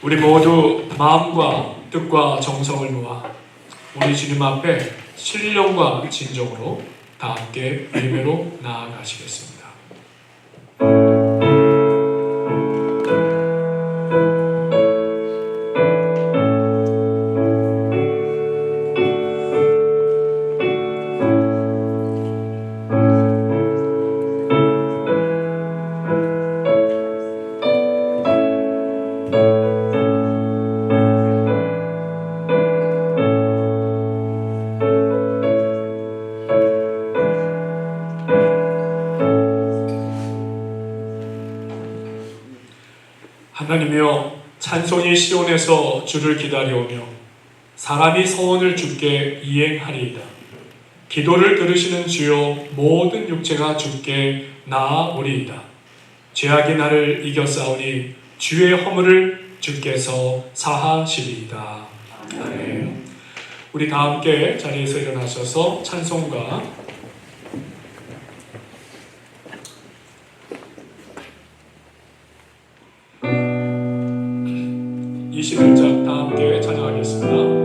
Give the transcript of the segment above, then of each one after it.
우리 모두 마음과 뜻과 정성을 모아 우리 주님 앞에 신령과 진정으로 다 함께 예배로 나아가시겠습니다. 하나님이여, 찬송이 시온에서 주를 기다려오며 사람이 서원을 주께 이행하리이다. 기도를 들으시는 주여, 모든 육체가 주께 나아오리이다. 죄악이 나를 이겨싸우니 주의 허물을 주께서 사하시리이다. 아멘. 우리 다 함께 자리에서 일어나셔서 찬송가 21장 다 함께 찬양하겠습니다.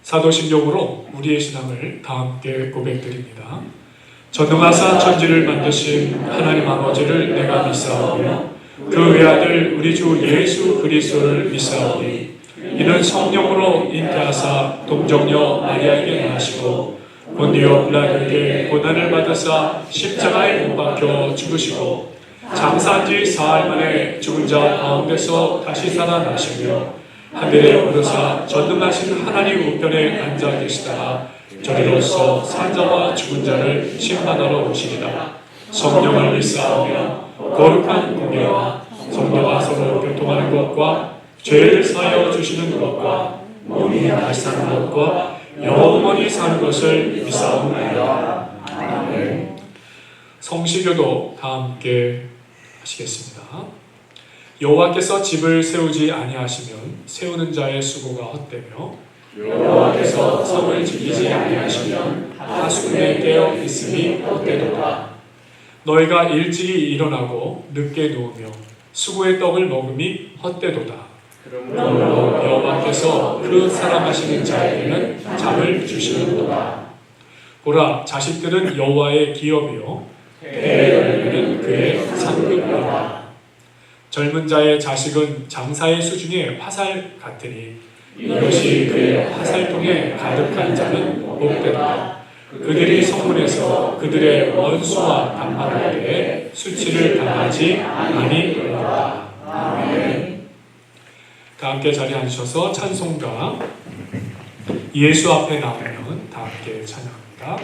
사도신경으로 우리의 신앙을 다 함께 고백드립니다. 전능하사 천지를 만드신 하나님 아버지를 내가 믿사오며 그 외아들 우리 주 예수 그리스도를 믿사오니 이는 성령으로 잉태하사 동정녀 마리아에게 나시고 본디오 빌라도에게 고난을 받으사 십자가에 못 박혀 죽으시고 장사한 지 사흘 만에 죽은 자 가운데서 다시 살아나시며 하늘에 오르사 전능하신 하나님 우편에 앉아 계시다가 저리로서 산자와 죽은 자를 심판하러 오시리다. 성령을 믿사오며 거룩한 공예와 성령과 서로 교통하는 것과 죄를 사하여 주시는 것과 몸이 다시 사는 것과 영원히 사는 것을 믿사옵나이다. 아멘. 성시교도 다 함께 하시겠습니다. 여호와께서 집을 세우지 아니하시면 세우는 자의 수고가 헛되며 여호와께서 성을 지키지 아니하시면 하수군에 깨어 있음이 헛되도다. 너희가 일찍이 일어나고 늦게 누우며 수고의 떡을 먹음이 헛되도다. 그러므로 여호와께서 그 사랑하시는 자에게는 잠을 주시는도다. 보라, 자식들은 여호와의 기업이요 배의 열매는 그의 상급이다. 젊은 자의 자식은 장사의 수중에 화살 같으니 이것이 그의 화살통에 가득한 자는 복되다. 그들이 성문에서 그들의 원수와 담판할 때에 수치를 당하지 아니하리라. 아멘. 다 함께 자리에 앉으셔서 찬송가 예수 앞에 나오면 다 함께 찬양합니다.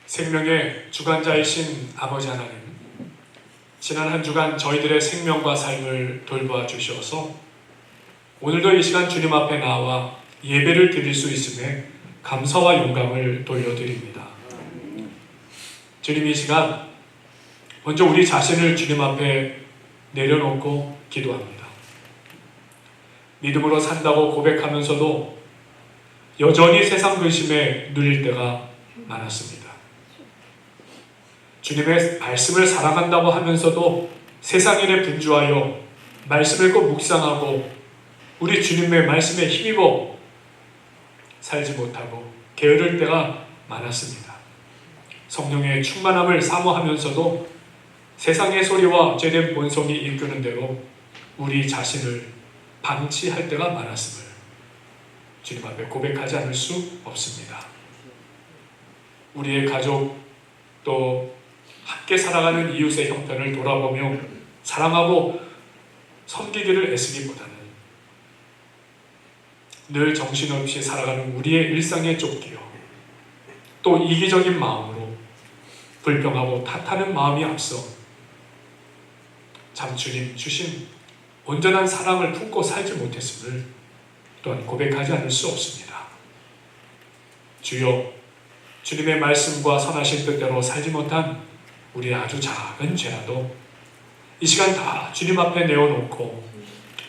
생명의 주관자이신 아버지 하나님, 지난 한 주간 저희들의 생명과 삶을 돌보아 주시어서 오늘도 이 시간 주님 앞에 나와 예배를 드릴 수 있음에 감사와 영광을 돌려드립니다. 주님, 이 시간 먼저 우리 자신을 주님 앞에 내려놓고 기도합니다. 믿음으로 산다고 고백하면서도 여전히 세상 근심에 눌릴 때가 많았습니다. 주님의 말씀을 사랑한다고 하면서도 세상 일에 분주하여 말씀을 꼭 묵상하고 우리 주님의 말씀에 힘입어 살지 못하고 게으를 때가 많았습니다. 성령의 충만함을 사모하면서도 세상의 소리와 죄된 본성이 이끄는 대로 우리 자신을 방치할 때가 많았음을 주님 앞에 고백하지 않을 수 없습니다. 우리의 가족 또 함께 살아가는 이웃의 형편을 돌아보며 사랑하고 섬기기를 애쓰기보다는 늘 정신없이 살아가는 우리의 일상에 쫓기어 또 이기적인 마음으로 불평하고 탓하는 마음이 앞서 참 주님 주신 온전한 사랑을 품고 살지 못했음을 또한 고백하지 않을 수 없습니다. 주여, 주님의 말씀과 선하신 뜻대로 살지 못한 우리의 아주 작은 죄라도 이 시간 다 주님 앞에 내어놓고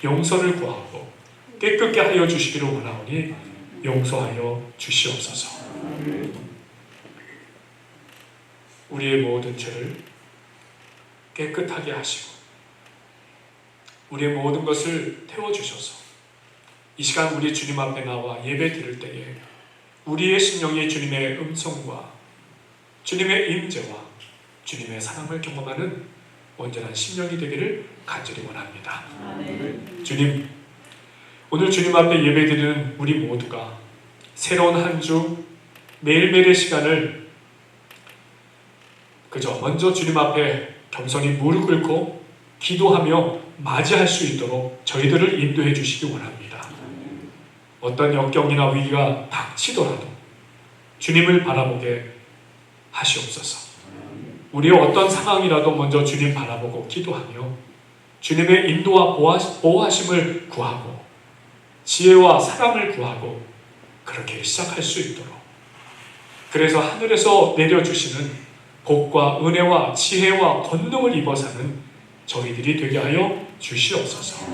용서를 구하고 깨끗게 하여 주시기를 원하오니 용서하여 주시옵소서. 우리의 모든 죄를 깨끗하게 하시고 우리의 모든 것을 태워주셔서 이 시간 우리 주님 앞에 나와 예배 드릴 때에 우리의 심령이 주님의 음성과 주님의 임재와 주님의 사랑을 경험하는 온전한 심령이 되기를 간절히 원합니다. 아멘. 주님, 오늘 주님 앞에 예배드리는 우리 모두가 새로운 한 주 매일매일의 시간을 그저 먼저 주님 앞에 겸손히 무릎 꿇고 기도하며 맞이할 수 있도록 저희들을 인도해 주시기 원합니다. 어떤 역경이나 위기가 닥치더라도 주님을 바라보게 하시옵소서. 우리의 어떤 상황이라도 먼저 주님 바라보고 기도하며 주님의 인도와 보호하심을 구하고 지혜와 사랑을 구하고 그렇게 시작할 수 있도록, 그래서 하늘에서 내려주시는 복과 은혜와 지혜와 권능을 입어 사는 저희들이 되게 하여 주시옵소서.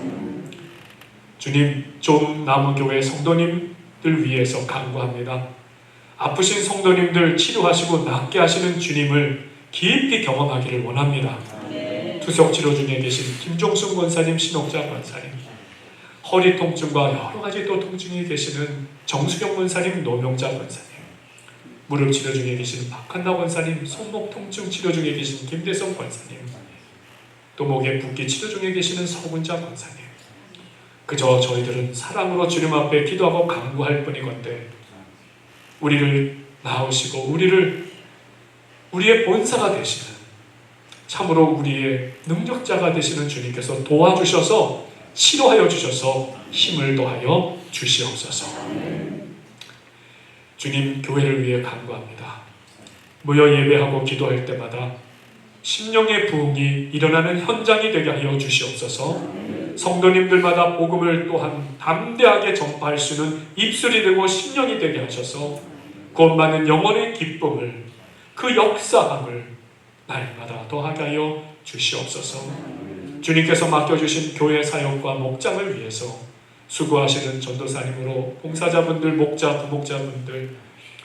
주님, 좀 나무교회 성도님들 위해서 간구합니다. 아프신 성도님들 치료하시고 낫게 하시는 주님을 깊이 경험하기를 원합니다. 투석치료 중에 계신 김종순 권사님, 신옥자 권사님, 허리 통증과 여러 가지 또 통증이 계시는 정수경 권사님, 노명자 권사님, 무릎 치료 중에 계신 박한나 권사님, 손목 통증 치료 중에 계신 김대성 권사님, 또 목에 붓기 치료 중에 계시는 서군자 권사님, 그저 저희들은 사랑으로 주님 앞에 기도하고 간구할 뿐이건대 우리를 낳으시고 우리의 본사가 되시는, 참으로 우리의 능력자가 되시는 주님께서 도와주셔서 치료하여 주셔서 힘을 더하여 주시옵소서. 주님, 교회를 위해 간구합니다. 모여 예배하고 기도할 때마다 심령의 부흥이 일어나는 현장이 되게 하여 주시옵소서. 성도님들마다 복음을 또한 담대하게 전파할 수 있는 입술이 되고 심령이 되게 하셔서 구원받는 영혼의 기쁨을, 그 역사함을 날마다 더하게 하여 주시옵소서. 주님께서 맡겨주신 교회 사역과 목장을 위해서 수고하시는 전도사님으로 봉사자분들, 목자, 부목자분들,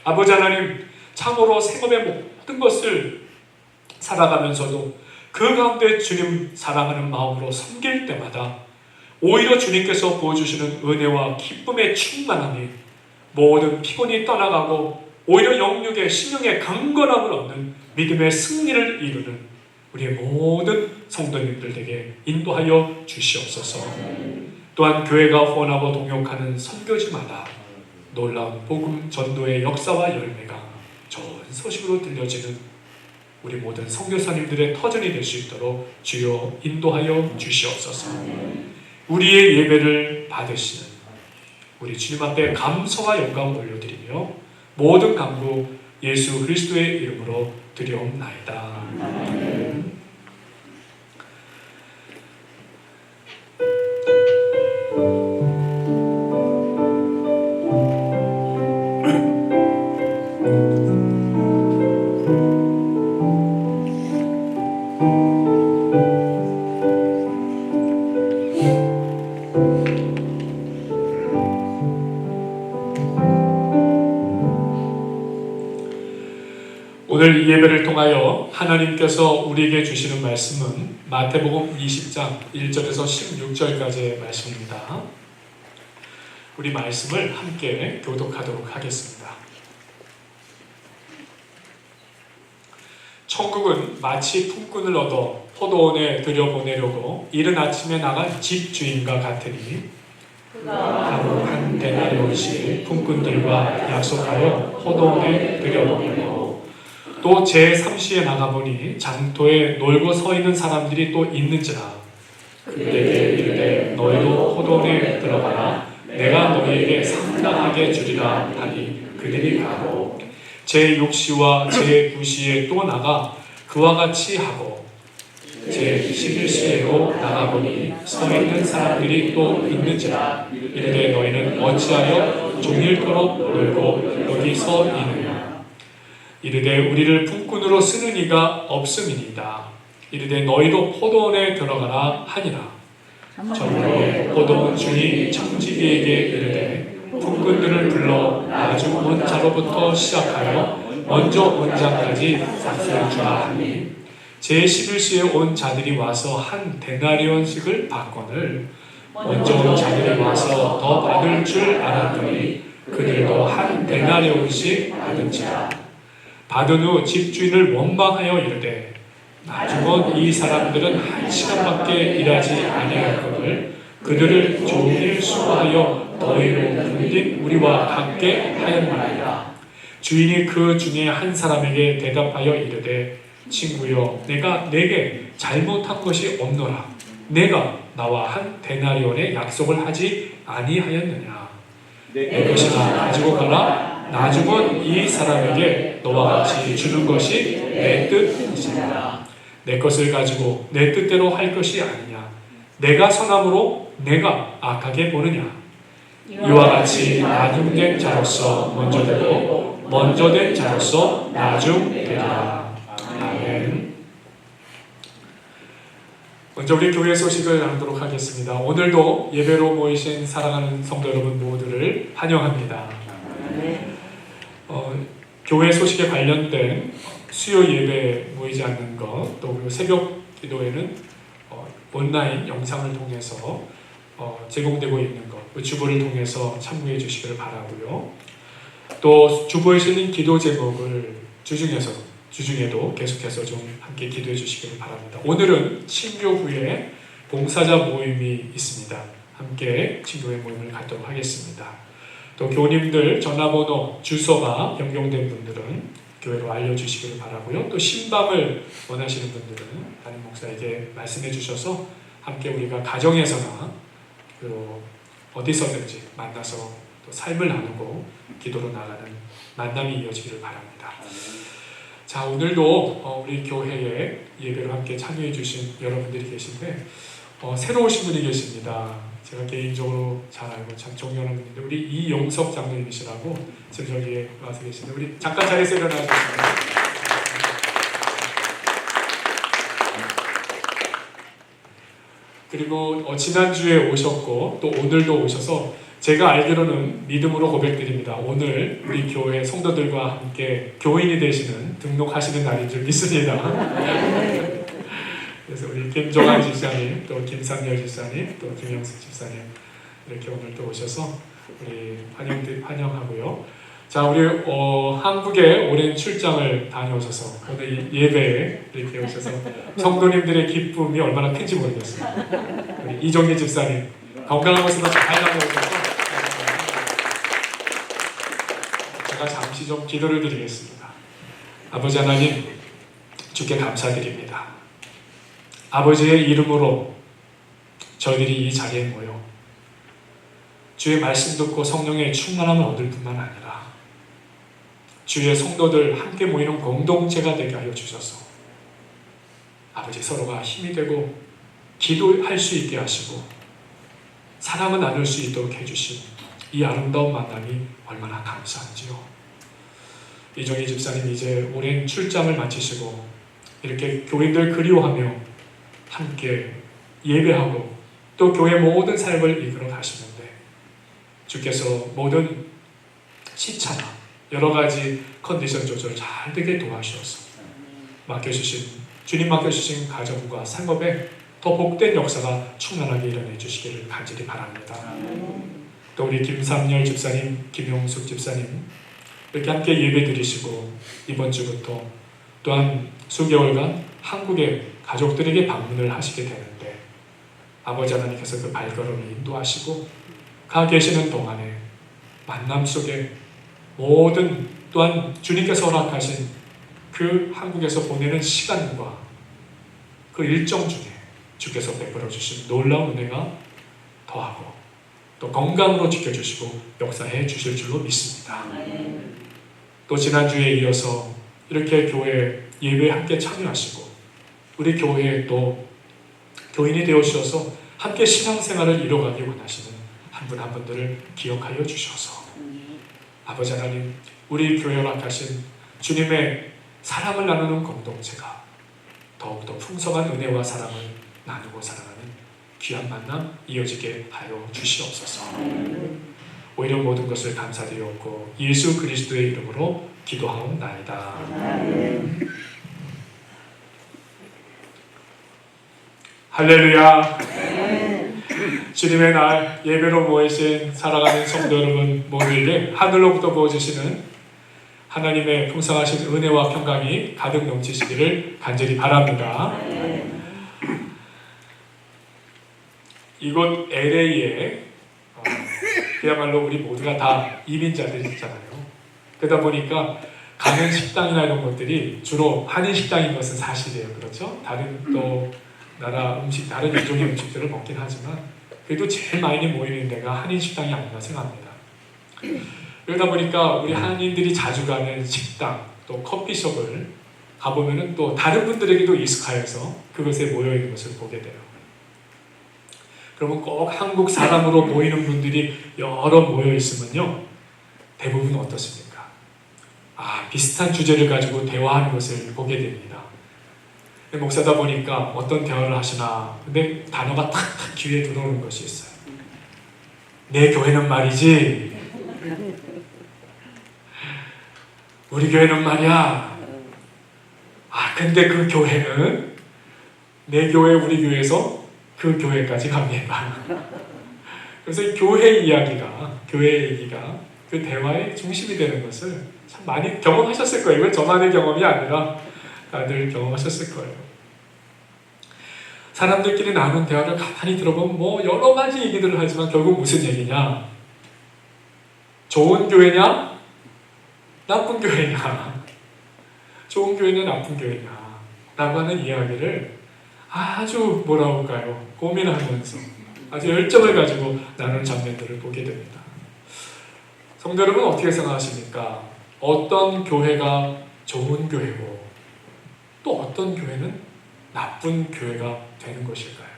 아버지 하나님, 참으로 생업의 모든 것을 살아가면서도 그 가운데 주님 사랑하는 마음으로 섬길 때마다 오히려 주님께서 부어주시는 은혜와 기쁨의 충만함이 모든 피곤이 떠나가고 오히려 영육의 심령의 강건함을 얻는 믿음의 승리를 이루는 우리의 모든 성도님들에게 인도하여 주시옵소서. 또한 교회가 후원하고 동역하는 선교지마다 놀라운 복음 전도의 역사와 열매가 좋은 소식으로 들려지는 우리 모든 선교사님들의 터전이 될 수 있도록 주여 인도하여 주시옵소서. 우리의 예배를 받으시는 우리 주님 앞에 감사와 영광 올려드리며 모든 간구 예수 그리스도의 이름으로 드리옵나이다. 아멘. 오늘 이 예배를 통하여 하나님께서 우리에게 주시는 말씀은 마태복음 20장 1절에서 16절까지의 말씀입니다. 우리 말씀을 함께 교독하도록 하겠습니다. 천국은 마치 품꾼을 얻어 포도원에 들여보내려고 이른 아침에 나간 집주인과 같으니 그가 한 데나리온씩 품꾼들과 약속하여 포도원에 들여보내고 또 제3시에 나가보니 장터에 놀고 서 있는 사람들이 또 있는지라 그들에게 이르되 너희도 포도원에 들어가라 내가 너희에게 상당하게 주리라 하니 그들이 가고 제6시와 제9시에 또 나가 그와 같이 하고 제11시에도 나가보니 서 있는 사람들이 또 있는지라 이르되 너희는 어찌하여 종일토록 놀고 여기 서 있느냐 이르되 우리를 품꾼으로 쓰는 이가 없음이니이다. 이르되 너희도 포도원에 들어가라 하니라. 저녁에 포도원 주인이 청지기에게 이르되 품꾼들을 불러 나중 온 자로부터 시작하여 먼저 온 자까지 싹쓸 주라 하니 제11시에 온 자들이 와서 한 데나리온씩을 받거늘 먼저 온 자들이 와서 더 받을 줄 알았더니 그들도 한 데나리온씩 받은지라. 받은 후 집주인을 원망하여 이르되 나중 온 이 사람들은 1시간밖에 일하지 아니하였거늘 그들을 종일 수고하여 더위로 견딘 우리와 같게 하였나이다. 주인이 그 중에 한 사람에게 대답하여 이르되 친구여 내가 내게 잘못한 것이 없노라. 내가 나와 한 데나리온의 약속을 하지 아니하였느냐? 내 것이나 가지고 가라. 나중은 이 사람에게 너와 같이 주는 것이 내 뜻이니라. 내 것을 가지고 내 뜻대로 할 것이 아니냐? 내가 선함으로 내가 악하게 보느냐? 이와 같이 나중된 자로서 먼저 되고 먼저 된 자로서 나중 되리라. 아멘. 먼저 우리 교회 소식을 나누도록 하겠습니다. 오늘도 예배로 모이신 사랑하는 성도 여러분 모두를 환영합니다. 교회 소식에 관련된 수요 예배 모이지 않는 것, 또 그리고 새벽 기도에는 온라인 영상을 통해서 제공되고 있는 것, 주보를 통해서 참고해 주시기를 바라고요. 또 주보에 실린 기도 제목을 주중에도 계속해서 좀 함께 기도해 주시기를 바랍니다. 오늘은 친교 후에 봉사자 모임이 있습니다. 함께 친교회 모임을 갖도록 하겠습니다. 또 교우님들 전화번호, 주소가 변경된 분들은 교회로 알려주시기를 바라고요. 또 신방을 원하시는 분들은 담임 목사에게 말씀해 주셔서 함께 우리가 가정에서나 어디서든지 만나서 또 삶을 나누고 기도로 나가는 만남이 이어지기를 바랍니다. 자, 오늘도 우리 교회에 예배로 함께 참여해 주신 여러분들이 계신데 새로 오신 분이 계십니다. 제가 개인적으로 잘 알고 참 존경하는 분인데 우리 이용석 장로님이시라고 지금 저기에 와서 계신데 우리 잠깐 자리에서 일어나주시면 그리고 지난주에 오셨고 또 오늘도 오셔서 제가 알기로는 믿음으로 고백드립니다. 오늘 우리 교회 성도들과 함께 교인이 되시는 등록하시는 날인 줄 믿습니다. 그래서 우리 김종환 집사님, 또 김상열 집사님, 또 김영숙 집사님 이렇게 오늘 또 오셔서 우리 환영하고요. 자, 우리 한국에 오랜 출장을 다녀오셔서 오늘 예배에 이렇게 오셔서 성도님들의 기쁨이 얼마나 큰지 모르겠습니다. 우리 이종희 집사님 건강한 곳에서 잘 다녀오셔서 제가 잠시 좀 기도를 드리겠습니다. 아버지 하나님, 주께 감사드립니다. 아버지의 이름으로 저희들이 이 자리에 모여 주의 말씀 듣고 성령의 충만함을 얻을 뿐만 아니라 주의 성도들 함께 모이는 공동체가 되게 하여 주셔서 아버지 서로가 힘이 되고 기도할 수 있게 하시고 사랑을 나눌 수 있도록 해주신 이 아름다운 만남이 얼마나 감사한지요. 이종희 집사님 이제 오랜 출장을 마치시고 이렇게 교인들 그리워하며 함께 예배하고 또 교회 모든 삶을 이끌어 가시는데 주께서 모든 시차나 여러 가지 컨디션 조절 잘 되게 도와주셔서 주님 맡겨주신 가정과 상업에 더 복된 역사가 충만하게 일어나 주시기를 간절히 바랍니다. 또 우리 김삼열 집사님, 김용숙 집사님 이렇게 함께 예배 드리시고 이번 주부터 또한 수개월간 한국의 가족들에게 방문을 하시게 되는데 아버지 하나님께서 그 발걸음을 인도하시고 가 계시는 동안에 만남 속에 모든 또한 주님께서 허락하신 그 한국에서 보내는 시간과 그 일정 중에 주께서 베풀어 주신 놀라운 은혜가 더하고 또 건강으로 지켜주시고 역사해 주실 줄로 믿습니다. 또 지난주에 이어서 이렇게 교회 예배에 함께 참여하시고 우리 교회에 또 교인이 되어주셔서 함께 신앙생활을 이뤄가기 원하시는 한 분 한 분들을 기억하여 주셔서 아버지 하나님, 우리 교회 허락하신 주님의 사랑을 나누는 공동체가 더욱더 풍성한 은혜와 사랑을 나누고 살아가는 귀한 만남 이어지게 하여 주시옵소서. 오히려 모든 것을 감사드리옵고 예수 그리스도의 이름으로 기도하옵나이다. 할렐루야. 주님의 날 예배로 모이신 사랑하는 성도 여러분 모두에게 하늘로부터 부어주시는 하나님의 풍성하신 은혜와 평강이 가득 넘치시기를 간절히 바랍니다. 이곳 LA에 그야말로 우리 모두가 다 이민자들이잖아요. 그러다 보니까 가는 식당이나 이런 것들이 주로 한인 식당인 것은 사실이에요. 그렇죠? 다른 또 나라 음식, 다른 인종의 음식들을 먹긴 하지만 그래도 제일 많이 모이는 데가 한인 식당이 아닌가 생각합니다. 그러다 보니까 우리 한인들이 자주 가는 식당 또 커피숍을 가보면은 또 다른 분들에게도 익숙하여서 그것에 모여 있는 것을 보게 돼요. 그러면 꼭 한국 사람으로 보이는 분들이 여러 모여 있으면요, 대부분 어떻습니까? 비슷한 주제를 가지고 대화하는 것을 보게 됩니다. 목사다 보니까 어떤 대화를 하시나, 근데 단어가 탁탁 귀에 들어오는 것이 있어요. 내 교회는 말이지, 우리 교회는 말이야. 근데 그 교회는 내 교회, 우리 교회에서 그 교회까지 갑니다. 그래서 이 교회 이야기가, 교회 얘기가 그 대화의 중심이 되는 것을 참 많이 경험하셨을 거예요. 이건 저만의 경험이 아니라 다들 경험하셨을 거예요. 사람들끼리 나눈 대화를 가만히 들어보면 여러 가지 얘기들을 하지만 결국 무슨 얘기냐? 좋은 교회냐? 나쁜 교회냐? 좋은 교회냐? 나쁜 교회냐? 라고 하는 이야기를 아주 고민하면서 아주 열정을 가지고 나누는 장면들을 보게 됩니다. 성도 여러분, 어떻게 생각하십니까? 어떤 교회가 좋은 교회고 또 어떤 교회는 나쁜 교회가 되는 것일까요?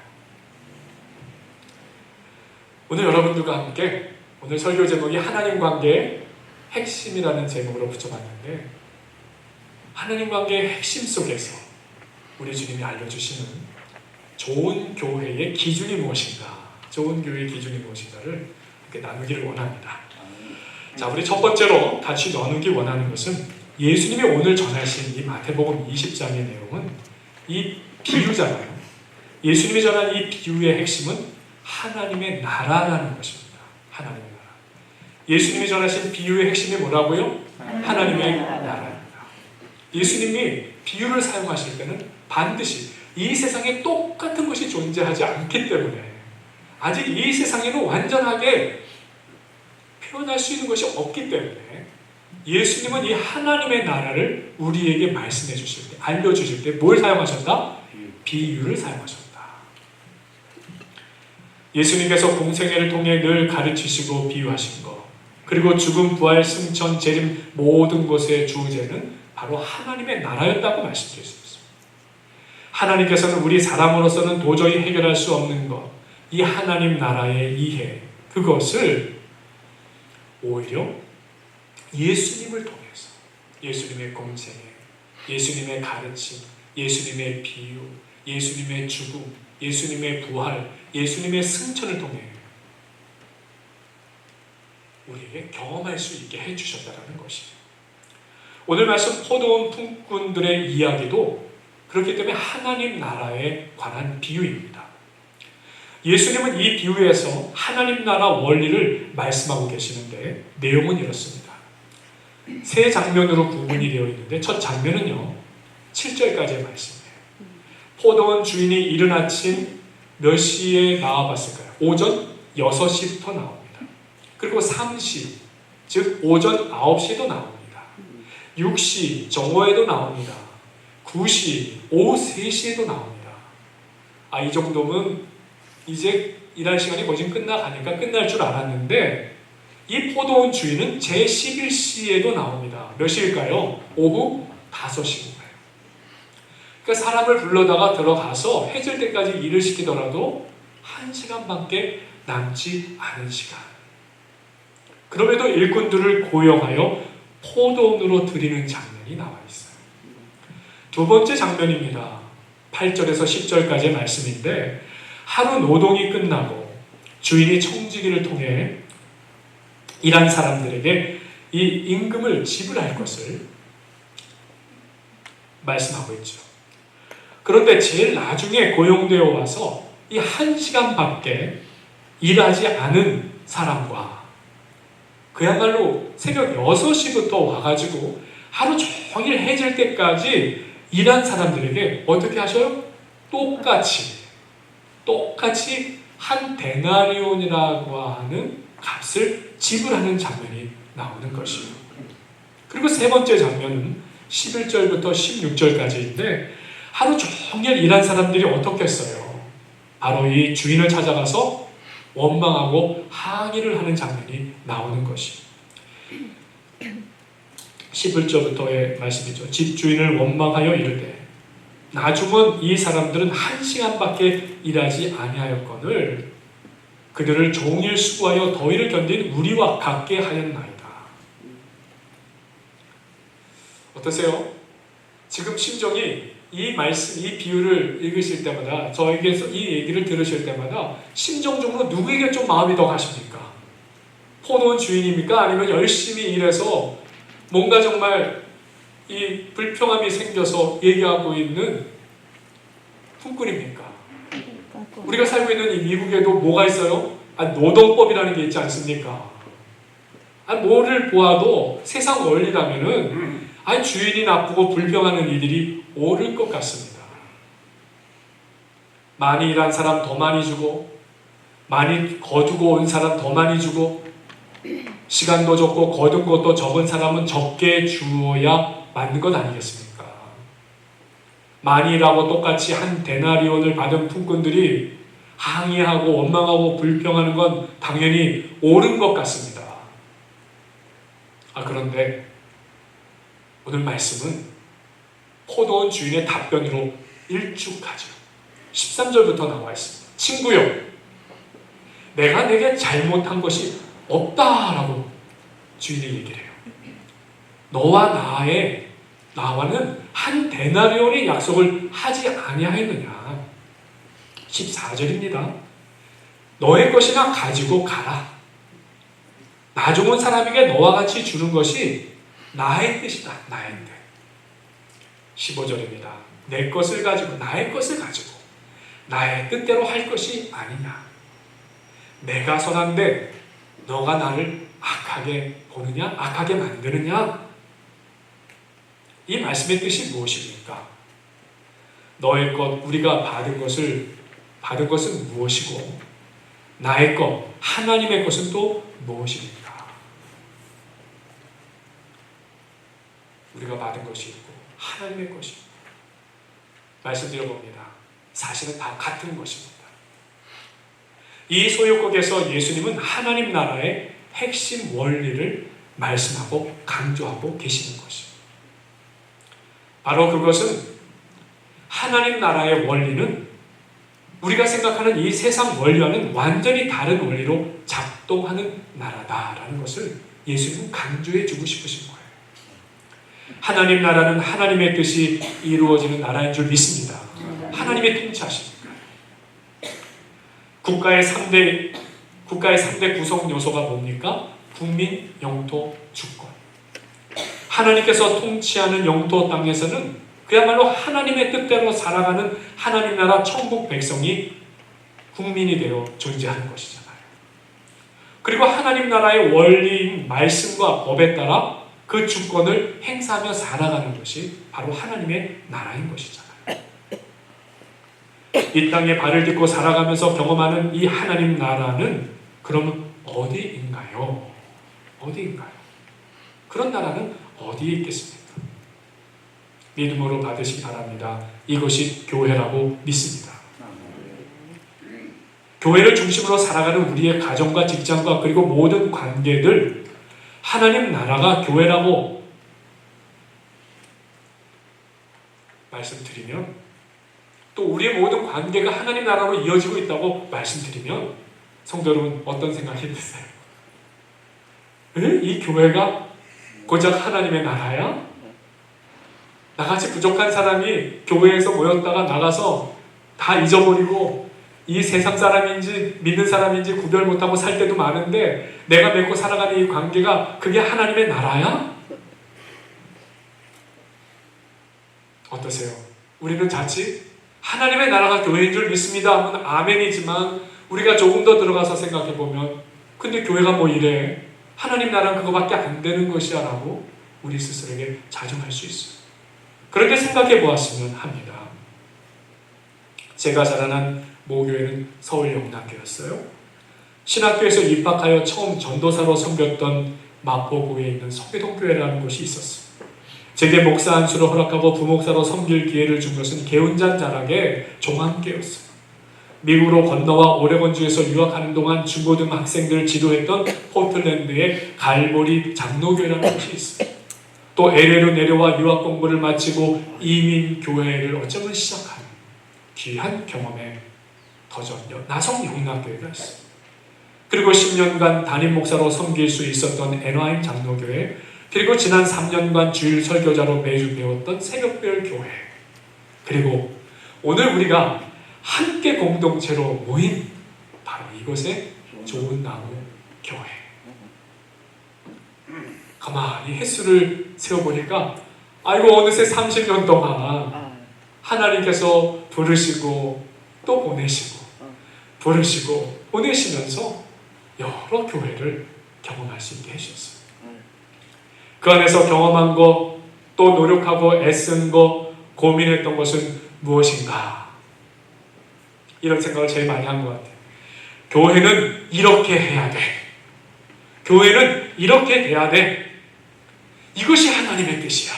오늘 여러분들과 함께 오늘 설교 제목이 하나님 관계의 핵심이라는 제목으로 붙여봤는데, 하나님 관계의 핵심 속에서 우리 주님이 알려주시는 좋은 교회의 기준이 무엇인가, 좋은 교회의 기준이 무엇인가를 이렇게 나누기를 원합니다. 자, 우리 첫 번째로 같이 나누기 원하는 것은 예수님이 오늘 전하신 이 마태복음 20장의 내용은 이 비유잖아요. 예수님이 전한 이 비유의 핵심은 하나님의 나라라는 것입니다. 하나님의 나라. 예수님이 전하신 비유의 핵심이 뭐라고요? 하나님의 나라입니다. 예수님이 비유를 사용하실 때는 반드시 이 세상에 똑같은 것이 존재하지 않기 때문에, 아직 이 세상에는 완전하게 표현할 수 있는 것이 없기 때문에 예수님은 이 하나님의 나라를 우리에게 말씀해 주실 때, 알려주실 때 뭘 사용하셨다? 비유를 사용하셨다. 예수님께서 공생애를 통해 늘 가르치시고 비유하신 것, 그리고 죽음, 부활, 승천, 재림 모든 것의 주제는 바로 하나님의 나라였다고 말씀드릴 수 있습니다. 하나님께서는 우리 사람으로서는 도저히 해결할 수 없는 것, 이 하나님 나라의 이해, 그것을 오히려 예수님을 통해서, 예수님의 공생애, 예수님의 가르침, 예수님의 비유, 예수님의 죽음, 예수님의 부활, 예수님의 승천을 통해 우리에게 경험할 수 있게 해주셨다는 것이에요. 오늘 말씀 포도원 품꾼들의 이야기도 그렇기 때문에 하나님 나라에 관한 비유입니다. 예수님은 이 비유에서 하나님 나라 원리를 말씀하고 계시는데 내용은 이렇습니다. 세 장면으로 구분이 되어 있는데 첫 장면은요, 7절까지의 말씀이에요. 포도원 주인이 이른 아침 몇 시에 나와봤을까요? 오전 6시부터 나옵니다. 그리고 3시, 즉 오전 9시에도 나옵니다. 6시 정오에도 나옵니다. 9시, 오후 3시에도 나옵니다. 이 정도면 이제 일할 시간이 거의 끝나가니까 끝날 줄 알았는데, 이 포도원 주인은 제11시에도 나옵니다. 몇 시일까요? 오후 5시인가요? 그러니까 사람을 불러다가 들어가서 해질 때까지 일을 시키더라도 1시간밖에 남지 않은 시간. 그럼에도 일꾼들을 고용하여 포도원으로 들이는 장면이 나와 있어요. 두 번째 장면입니다. 8절에서 10절까지의 말씀인데, 하루 노동이 끝나고 주인이 청지기를 통해 일한 사람들에게 이 임금을 지불할 것을 말씀하고 있죠. 그런데 제일 나중에 고용되어 와서 이 1시간밖에 일하지 않은 사람과, 그야말로 새벽 6시부터 와가지고 하루 종일 해질 때까지 일한 사람들에게 어떻게 하셔요? 똑같이 한 데나리온이라고 하는 값을 지불하는 장면이 나오는 것이에요. 그리고 세 번째 장면은 11절부터 16절까지인데, 하루 종일 일한 사람들이 어떻겠어요? 바로 이 주인을 찾아가서 원망하고 항의를 하는 장면이 나오는 것이 11절부터의 말씀이죠. 집주인을 원망하여 이르되 나중은 이 사람들은 1시간밖에 일하지 아니하였거늘 그들을 종일 수고하여 더위를 견딘 우리와 같게 하였나이다. 어떠세요? 지금 심정이 이 말씀, 이 비유를 읽으실 때마다 저에게서 이 얘기를 들으실 때마다 심정적으로 누구에게 좀 마음이 더 가십니까? 포도원 주인입니까? 아니면 열심히 일해서 뭔가 정말 이 불평함이 생겨서 얘기하고 있는 품꾼입니까? 우리가 살고 있는 이 미국에도 뭐가 있어요? 노동법이라는 게 있지 않습니까? 뭐를 보아도 세상 원리라면은 주인이 나쁘고 불평하는 이들이 옳을 것 같습니다. 많이 일한 사람 더 많이 주고 많이 거두고 온 사람 더 많이 주고 시간도 적고 거둔 것도 적은 사람은 적게 주어야 맞는 것 아니겠습니까? 많이 일하고 똑같이 한 데나리온을 받은 품꾼들이 항의하고 원망하고 불평하는 건 당연히 옳은 것 같습니다. 그런데 오늘 말씀은 포도원 주인의 답변으로 일축하죠. 13절부터 나와 있습니다. 친구여, 내가 내게 잘못한 것이 없다라고 주인이 얘기를 해요. 너와 나와는 한 데나리온의 약속을 하지 아니하였느냐. 14절입니다. 너의 것이나 가지고 가라. 나 좋은 사람에게 너와 같이 주는 것이 나의 뜻이다. 나의 뜻. 15절입니다. 내 것을 가지고 나의 것을 가지고 나의 뜻대로 할 것이 아니냐. 내가 선한데 너가 나를 악하게 보느냐? 악하게 만드느냐? 이 말씀의 뜻이 무엇입니까? 너의 것, 우리가 받은 것은 무엇이고 나의 것, 하나님의 것은 또 무엇입니까? 우리가 받은 것이 있고 하나님의 것이 있고 말씀드려봅니다. 사실은 다 같은 것입니다. 이 소유국에서 예수님은 하나님 나라의 핵심 원리를 말씀하고 강조하고 계시는 것입니다. 바로 그것은 하나님 나라의 원리는 우리가 생각하는 이 세상 원리와는 완전히 다른 원리로 작동하는 나라다라는 것을 예수님은 강조해 주고 싶으신 거예요. 하나님 나라는 하나님의 뜻이 이루어지는 나라인 줄 믿습니다. 하나님의 통치하십니다. 국가의 3대 구성 요소가 뭡니까? 국민, 영토, 주권. 하나님께서 통치하는 영토 땅에서는 그야말로 하나님의 뜻대로 살아가는 하나님 나라 천국 백성이 국민이 되어 존재하는 것이잖아요. 그리고 하나님 나라의 원리인 말씀과 법에 따라 그 주권을 행사하며 살아가는 것이 바로 하나님의 나라인 것이잖아요. 이 땅에 발을 딛고 살아가면서 경험하는 이 하나님 나라는 그러면 어디인가요? 어디인가요? 그런 나라는 어디에 있겠습니까? 믿음으로 받으시기 바랍니다. 이것이 교회라고 믿습니다. 교회를 중심으로 살아가는 우리의 가정과 직장과 그리고 모든 관계들, 하나님 나라가 교회라고 말씀드리면, 또 우리의 모든 관계가 하나님 나라로 이어지고 있다고 말씀드리면 성도 여러분 어떤 생각이 드세요? 이 교회가 고작 하나님의 나라야? 나같이 부족한 사람이 교회에서 모였다가 나가서 다 잊어버리고 이 세상 사람인지 믿는 사람인지 구별 못하고 살 때도 많은데 내가 맺고 살아가는 이 관계가 그게 하나님의 나라야? 어떠세요? 우리는 자칫 하나님의 나라가 교회인 줄 믿습니다 하면 아멘이지만 우리가 조금 더 들어가서 생각해보면 근데 교회가 뭐 이래? 하나님 나라는 그거밖에 안 되는 것이야 라고 우리 스스로에게 자정할 수 있어요. 그런데 생각해 보았으면 합니다. 제가 자라난 모교회는 서울 영락교였어요. 신학교에서 입학하여 처음 전도사로 섬겼던 마포구에 있는 서계동교회라는 곳이 있었어요. 제게 목사 안수를 허락하고 부목사로 섬길 기회를 준 것은 개운잔 자락의 종함께였습니다. 미국으로 건너와 오레곤주에서 유학하는 동안 중고등학생들을 지도했던 포틀랜드의 갈보리 장로교회라는 곳이 있습니다. 또 LA로 내려와 유학 공부를 마치고 이민교회를 어쩌면 시작한 귀한 경험에 터전 나성영락교회가 있습니다. 그리고 10년간 담임 목사로 섬길 수 있었던 애나임 장로교회, 그리고 지난 3년간 주일 설교자로 매주 배웠던 새벽별 교회, 그리고 오늘 우리가 함께 공동체로 모인 바로 이곳의 좋은 나무 교회. 가만히 횟수를 세어보니까 아이고 어느새 30년 동안 하나님께서 부르시고 또 보내시고 부르시고 보내시면서 여러 교회를 경험할 수 있게 해주셨어요. 그 안에서 경험한 것, 또 노력하고 애쓴 것, 고민했던 것은 무엇인가? 이런 생각을 제일 많이 한 것 같아요. 교회는 이렇게 해야 돼. 교회는 이렇게 돼야 돼. 이것이 하나님의 뜻이야.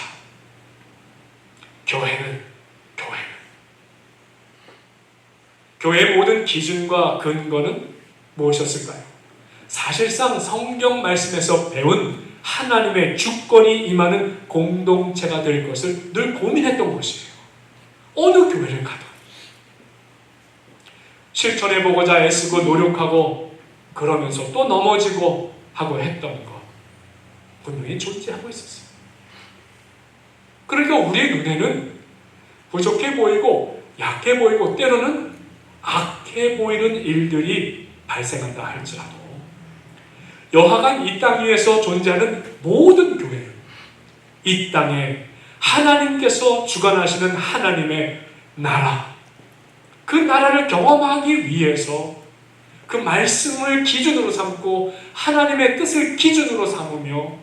교회의 모든 기준과 근거는 무엇이었을까요? 사실상 성경 말씀에서 배운 하나님의 주권이 임하는 공동체가 될 것을 늘 고민했던 것이에요. 어느 교회를 가든 실천해보고자 애쓰고 노력하고 그러면서 또 넘어지고 하고 했던 것 분명히 존재하고 있었어요. 그러니까 우리의 눈에는 부족해 보이고 약해 보이고 때로는 악해 보이는 일들이 발생한다 할지라도 여하간 이 땅 위에서 존재하는 모든 교회는 이 땅에 하나님께서 주관하시는 하나님의 나라, 그 나라를 경험하기 위해서 그 말씀을 기준으로 삼고 하나님의 뜻을 기준으로 삼으며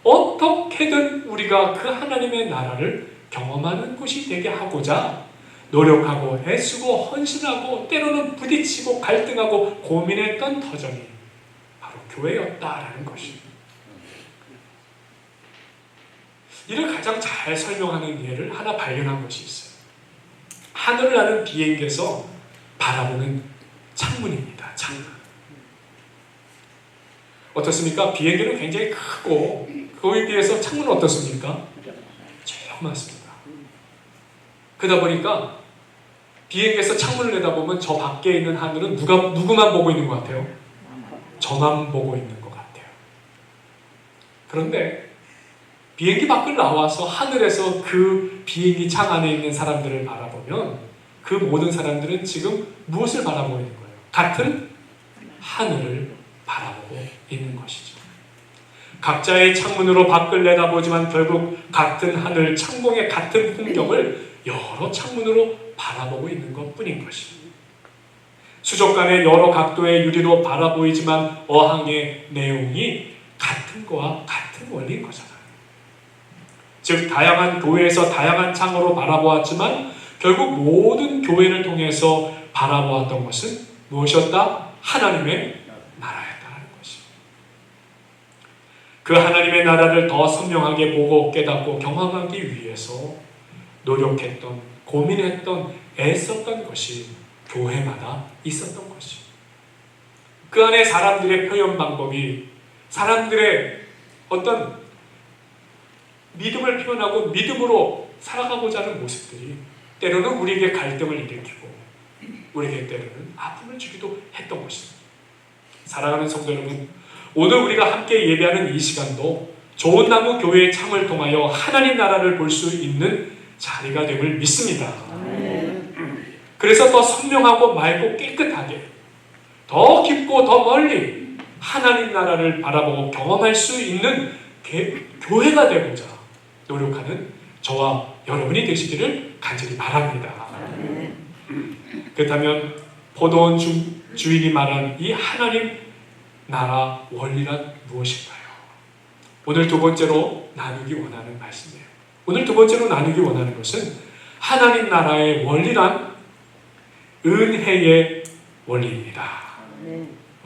어떻게든 우리가 그 하나님의 나라를 경험하는 곳이 되게 하고자 노력하고 애쓰고 헌신하고 때로는 부딪히고 갈등하고 고민했던 터전이 바로 교회였다라는 것입니다. 이를 가장 잘 설명하는 예를 하나 발견한 것이 있어요. 하늘을 나는 비행기에서 바라보는 창문입니다. 창문. 어떻습니까? 비행기는 굉장히 크고 거기에 비해서 창문은 어떻습니까? 조그맣습니다. 그러다 보니까 비행기에서 창문을 내다보면 저 밖에 있는 하늘은 누구만 보고 있는 것 같아요? 저만 보고 있는 것 같아요. 그런데 비행기 밖을 나와서 하늘에서 그 비행기 창 안에 있는 사람들을 바라보면 그 모든 사람들은 지금 무엇을 바라보고 있는 거예요? 같은 하늘을 바라보고 있는 것이죠. 각자의 창문으로 밖을 내다보지만 결국 같은 하늘, 창공의 같은 풍경을 여러 창문으로 바라보고 있는 것뿐인 것입니다. 수족관의 여러 각도의 유리로 바라보이지만 어항의 내용이 같은 거와 같은 원리인 거잖아요. 즉 다양한 교회에서 다양한 창으로 바라보았지만 결국 모든 교회를 통해서 바라보았던 것은 무엇이었다? 하나님의 나라였다는 것입니다. 그 하나님의 나라를 더 선명하게 보고 깨닫고 경험하기 위해서 노력했던, 고민했던, 애썼던 것이 교회마다 있었던 것입니다. 그 안에 사람들의 표현 방법이 사람들의 어떤 믿음을 표현하고 믿음으로 살아가고자 하는 모습들이 때로는 우리에게 갈등을 일으키고 우리에게 때로는 아픔을 주기도 했던 것입니다. 사랑하는 성도 여러분, 오늘 우리가 함께 예배하는 이 시간도 좋은 나무 교회의 창을 통하여 하나님 나라를 볼 수 있는 자리가 됨을 믿습니다. 그래서 더 선명하고 맑고 깨끗하게 더 깊고 더 멀리 하나님 나라를 바라보고 경험할 수 있는 교회가 되고자 노력하는 저와 여러분이 되시기를 간절히 바랍니다. 그렇다면 포도원 주인이 말한 이 하나님 나라 원리란 무엇일까요? 오늘 두 번째로 나누기 원하는 말씀이에요. 오늘 두 번째로 나누기 원하는 것은 하나님 나라의 원리란 은혜의 원리입니다.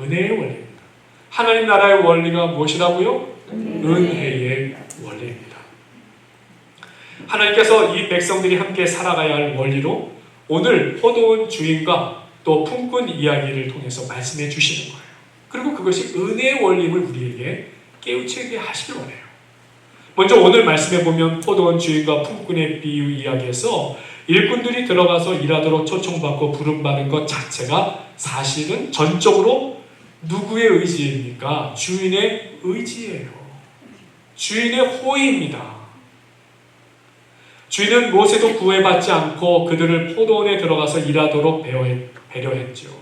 은혜의 원리입니다. 하나님 나라의 원리가 무엇이라고요? 은혜의 원리입니다. 하나님께서 이 백성들이 함께 살아가야 할 원리로 오늘 포도원 주인과 또 품꾼 이야기를 통해서 말씀해 주시는 거예요. 그리고 그것이 은혜의 원리임을 우리에게 깨우치게 하시길 원해요. 먼저 오늘 말씀해 보면 포도원 주인과 품꾼의 비유 이야기에서 일꾼들이 들어가서 일하도록 초청받고 부름받은 것 자체가 사실은 전적으로 누구의 의지입니까? 주인의 의지예요. 주인의 호의입니다. 주인은 무엇에도 구애받지 않고 그들을 포도원에 들어가서 일하도록 배려했죠.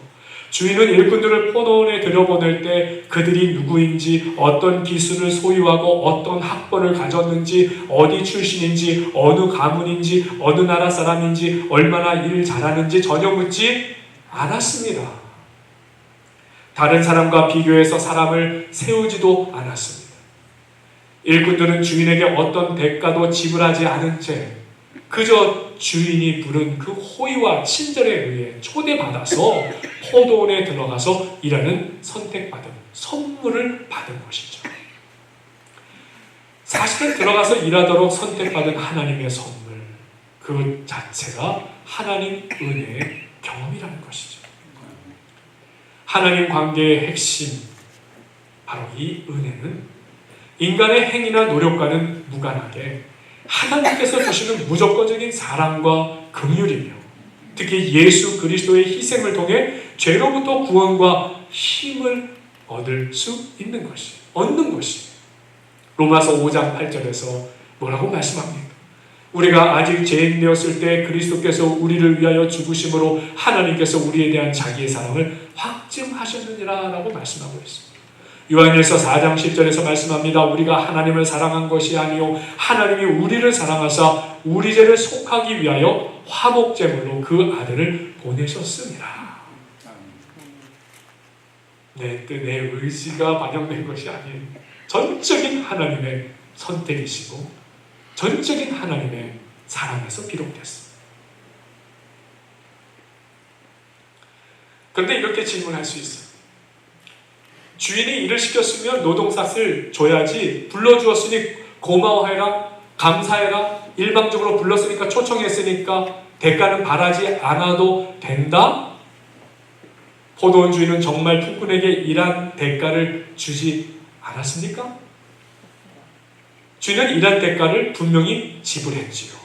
주인은 일꾼들을 포도원에 들여보낼 때 그들이 누구인지, 어떤 기술을 소유하고 어떤 학벌을 가졌는지, 어디 출신인지, 어느 가문인지, 어느 나라 사람인지, 얼마나 일을 잘하는지 전혀 묻지 않았습니다. 다른 사람과 비교해서 사람을 세우지도 않았습니다. 일꾼들은 주인에게 어떤 대가도 지불하지 않은 채 그저 주인이 부른 그 호의와 친절에 의해 초대받아서 포도원에 들어가서 일하는 선택받은 선물을 받은 것이죠. 사실은 들어가서 일하도록 선택받은 하나님의 선물, 그 자체가 하나님 은혜의 경험이라는 것이죠. 하나님 관계의 핵심, 바로 이 은혜는 인간의 행위나 노력과는 무관하게 하나님께서 주시는 무조건적인 사랑과 긍휼이며 특히 예수 그리스도의 희생을 통해 죄로부터 구원과 힘을 얻을 수 있는 것이, 얻는 것이 로마서 5장 8절에서 뭐라고 말씀합니까? 우리가 아직 죄인 되었을 때 그리스도께서 우리를 위하여 죽으심으로 하나님께서 우리에 대한 자기의 사랑을 확증하셨느니라 라고 말씀하고 있습니다. 요한일서 4장 10절에서 말씀합니다. 우리가 하나님을 사랑한 것이 아니요 하나님이 우리를 사랑하사 우리 죄를 속하기 위하여 화목제물로 그 아들을 보내셨습니다. 내 뜻, 내 의지가 반영된 것이 아닌 전적인 하나님의 선택이시고 전적인 하나님의 사랑에서 비롯됐습니다. 그런데 이렇게 질문할 수 있어요. 주인이 일을 시켰으면 노동삭을 줘야지, 불러주었으니 고마워해라, 감사해라, 일방적으로 불렀으니까, 초청했으니까 대가는 바라지 않아도 된다? 포도원 주인은 정말 품꾼에게 일한 대가를 주지 않았습니까? 주인은 일한 대가를 분명히 지불했지요.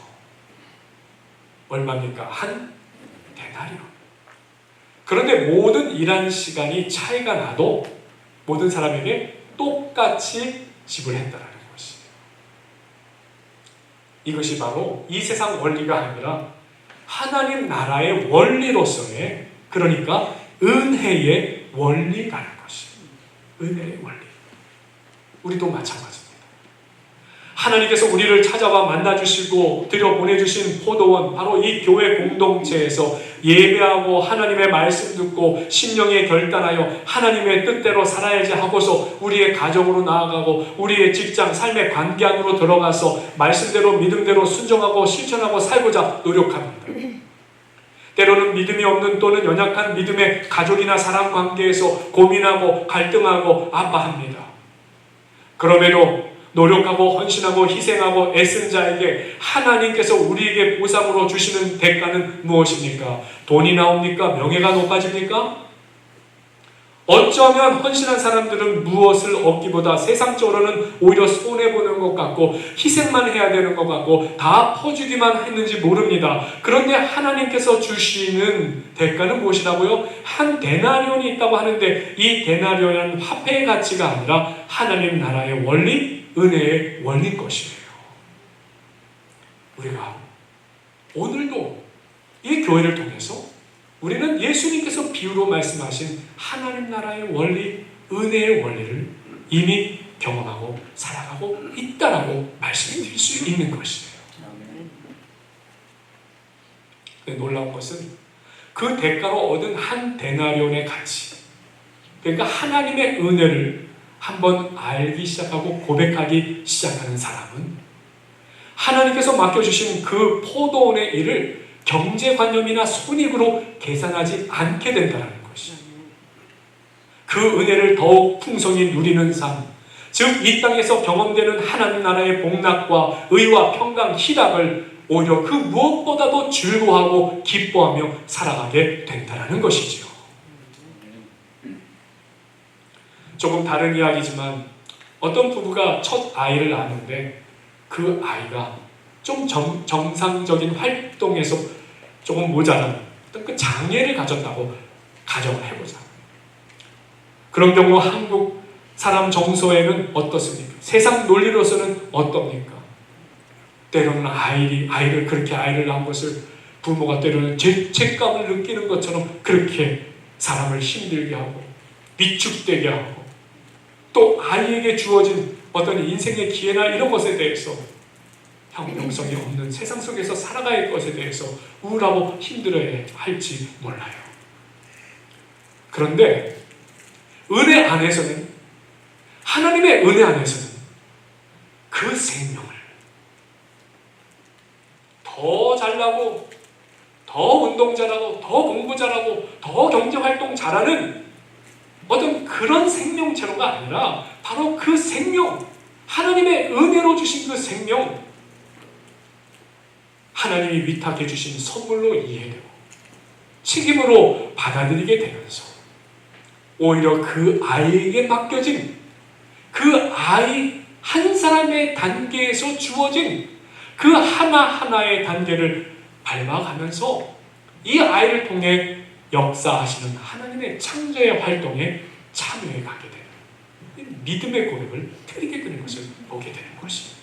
얼마입니까? 한 데나리온. 그런데 모든 일한 시간이 차이가 나도 모든 사람에게 똑같이 지불했다는 것이에요. 이것이 바로 이 세상 원리가 아니라 하나님 나라의 원리로서의, 그러니까 은혜의 원리라는 것이에요. 은혜의 원리. 우리도 마찬가지입니다. 하나님께서 우리를 찾아와 만나주시고 들여보내주신 포도원, 바로 이 교회 공동체에서 예배하고 하나님의 말씀 듣고 심령에 결단하여 하나님의 뜻대로 살아야지 하고서 우리의 가정으로 나아가고 우리의 직장, 삶의 관계 안으로 들어가서 말씀대로 믿음대로 순종하고 실천하고 살고자 노력합니다. 때로는 믿음이 없는 또는 연약한 믿음의 가족이나 사람 관계에서 고민하고 갈등하고 아파합니다. 그럼에도 노력하고 헌신하고 희생하고 애쓴 자에게 하나님께서 우리에게 보상으로 주시는 대가는 무엇입니까? 돈이 나옵니까? 명예가 높아집니까? 어쩌면 헌신한 사람들은 무엇을 얻기보다 세상적으로는 오히려 손해보는 것 같고 희생만 해야 되는 것 같고 다 퍼주기만 했는지 모릅니다. 그런데 하나님께서 주시는 대가는 무엇이라고요? 한 데나리온이 있다고 하는데 이 데나리온은 화폐의 가치가 아니라 하나님 나라의 원리, 은혜의 원리인 것이에요. 우리가 오늘도 이 교회를 통해서 우리는 예수님께서 비유로 말씀하신 하나님 나라의 원리, 은혜의 원리를 이미 경험하고 살아가고 있다라고 말씀드릴 수 있는 것이에요. 놀라운 것은 그 대가로 얻은 한 데나리온의 가치, 그러니까 하나님의 은혜를 한번 알기 시작하고 고백하기 시작하는 사람은 하나님께서 맡겨주신 그 포도원의 일을 경제관념이나 손익으로 계산하지 않게 된다는 것이죠. 그 은혜를 더욱 풍성히 누리는 삶, 즉 이 땅에서 경험되는 하나님 나라의 복락과 의와 평강, 희락을 오히려 그 무엇보다도 즐거워하고 기뻐하며 살아가게 된다는 것이지요. 조금 다른 이야기지만 어떤 부부가 첫 아이를 낳았는데 그 아이가 좀 정상적인 활동에서 조금 모자란 어떤 그 장애를 가졌다고 가정을 해보자. 그런 경우 한국 사람 정서에는 어떻습니까? 세상 논리로서는 어떻습니까? 때로는 아이를 그렇게 아이를 낳은 것을 부모가 때로는 죄책감을 느끼는 것처럼 그렇게 사람을 힘들게 하고 위축되게 하고 또 아이에게 주어진 어떤 인생의 기회나 이런 것에 대해서 형평성이 없는 세상 속에서 살아갈 것에 대해서 우울하고 힘들어야 할지 몰라요. 그런데 은혜 안에서는, 하나님의 은혜 안에서는 그 생명을 더 잘나고 더 운동 잘하고 더 공부 잘하고 더 경제활동 잘하는 어떤 그런 생명체로가 아니라 바로 그 생명, 하나님의 은혜로 주신 그 생명, 하나님이 위탁해 주신 선물로 이해되고 책임으로 받아들이게 되면서 오히려 그 아이에게 맡겨진 그 아이 한 사람의 단계에서 주어진 그 하나하나의 단계를 밟아가면서 이 아이를 통해 역사하시는 하나님의 창조의 활동에 참여해 가게 되는 믿음의 고백을 드리게 되는 것을 보게 되는 것입니다.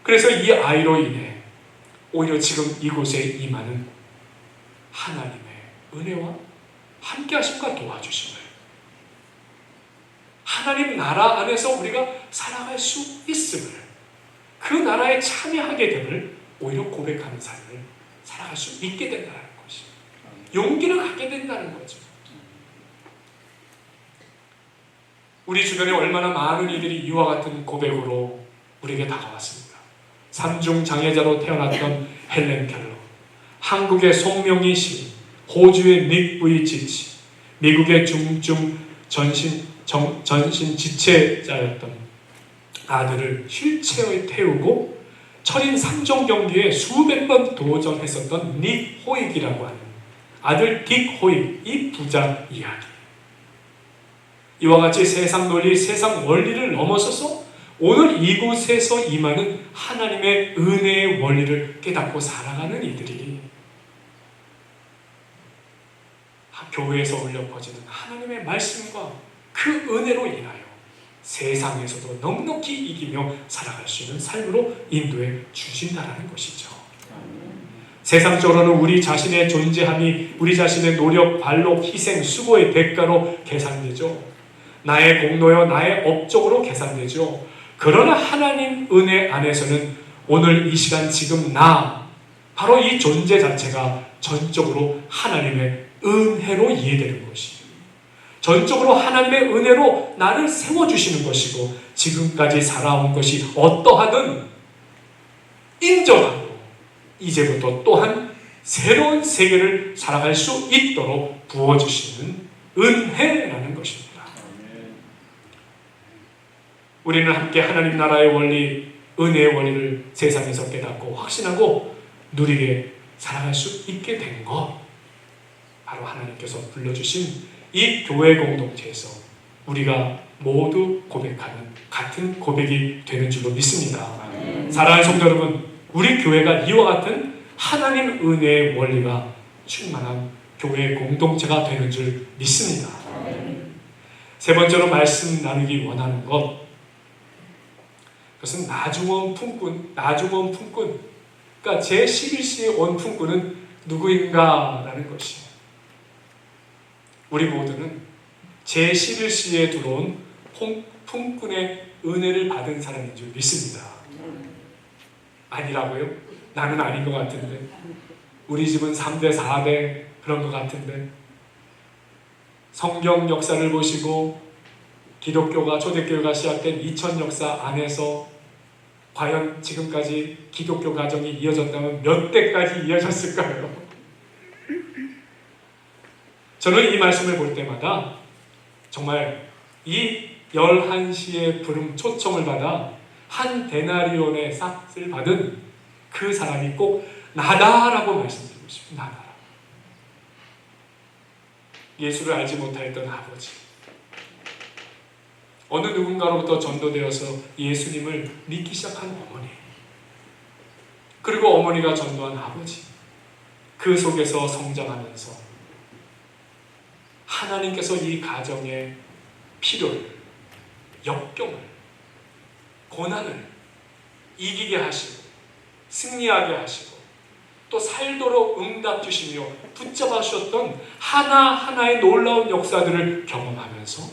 그래서 이 아이로 인해 오히려 지금 이곳에 임하는 하나님의 은혜와 함께 하심과 도와주심을, 하나님 나라 안에서 우리가 살아갈 수 있음을, 그 나라에 참여하게 됨을 오히려 고백하는 삶을 살아갈 수 있게 된다는 것입니다. 용기를 갖게 된다는 거죠. 우리 주변에 얼마나 많은 이들이 이와 같은 고백으로 우리에게 다가왔습니다. 삼중 장애자로 태어났던 헬렌 켈러, 한국의 송명희 씨, 호주의 닉 부이치치, 미국의 중증 전신 지체자였던 아들을 휠체어에 태우고 철인 3종 경기에 수백 번 도전했었던 닉 호익이라고 하는 아들 딕 호익, 이 부자 이야기. 이와 같이 세상 논리, 세상 원리를 넘어서서 오늘 이곳에서 임하는 하나님의 은혜의 원리를 깨닫고 살아가는 이들이 교회에서 울려 퍼지는 하나님의 말씀과 그 은혜로 인하여 세상에서도 넉넉히 이기며 살아갈 수 있는 삶으로 인도해 주신다는 것이죠. 세상적으로는 우리 자신의 존재함이 우리 자신의 노력, 발록, 희생, 수고의 대가로 계산되죠. 나의 공로여 나의 업적으로 계산되죠. 그러나 하나님 은혜 안에서는 오늘 이 시간 지금 바로 이 존재 자체가 전적으로 하나님의 은혜로 이해되는 것이에요. 전적으로 하나님의 은혜로 나를 세워주시는 것이고 지금까지 살아온 것이 어떠하든 인정하고 이제부터 또한 새로운 세계를 살아갈 수 있도록 부어주시는 은혜라는 것입니다. 우리는 함께 하나님 나라의 원리, 은혜의 원리를 세상에서 깨닫고 확신하고 누리게 살아갈 수 있게 된 것, 바로 하나님께서 불러주신 이 교회 공동체에서 우리가 모두 고백하는 같은 고백이 되는 줄로 믿습니다. 사랑하는 성도 여러분, 우리 교회가 이와 같은 하나님 은혜의 원리가 충만한 교회 공동체가 되는 줄 믿습니다. 세 번째로 말씀 나누기 원하는 것, 그것은 나중원 품꾼. 그러니까 제11시의 원품꾼은 누구인가라는 것이에요. 우리 모두는 제11시에 들어온 품꾼의 은혜를 받은 사람인 줄 믿습니다. 아니라고요? 나는 아닌 것 같은데. 우리 집은 3대, 4대 그런 것 같은데. 성경 역사를 보시고 기독교가, 초대교회가 시작된 2000 역사 안에서 과연 지금까지 기독교 가정이 이어졌다면 몇 대까지 이어졌을까요? 저는 이 말씀을 볼 때마다 정말 이 11시에 부름 초청을 받아 한 데나리온의 싹을 받은 그 사람이 꼭 나다라고 말씀드리고 싶습니다. 나다. 예수를 알지 못하였던 아버지, 어느 누군가로부터 전도되어서 예수님을 믿기 시작한 어머니, 그리고 어머니가 전도한 아버지, 그 속에서 성장하면서 하나님께서 이 가정의 필요를, 역경을, 고난을 이기게 하시고 승리하게 하시고 또 살도록 응답 주시며 붙잡아 주셨던 하나하나의 놀라운 역사들을 경험하면서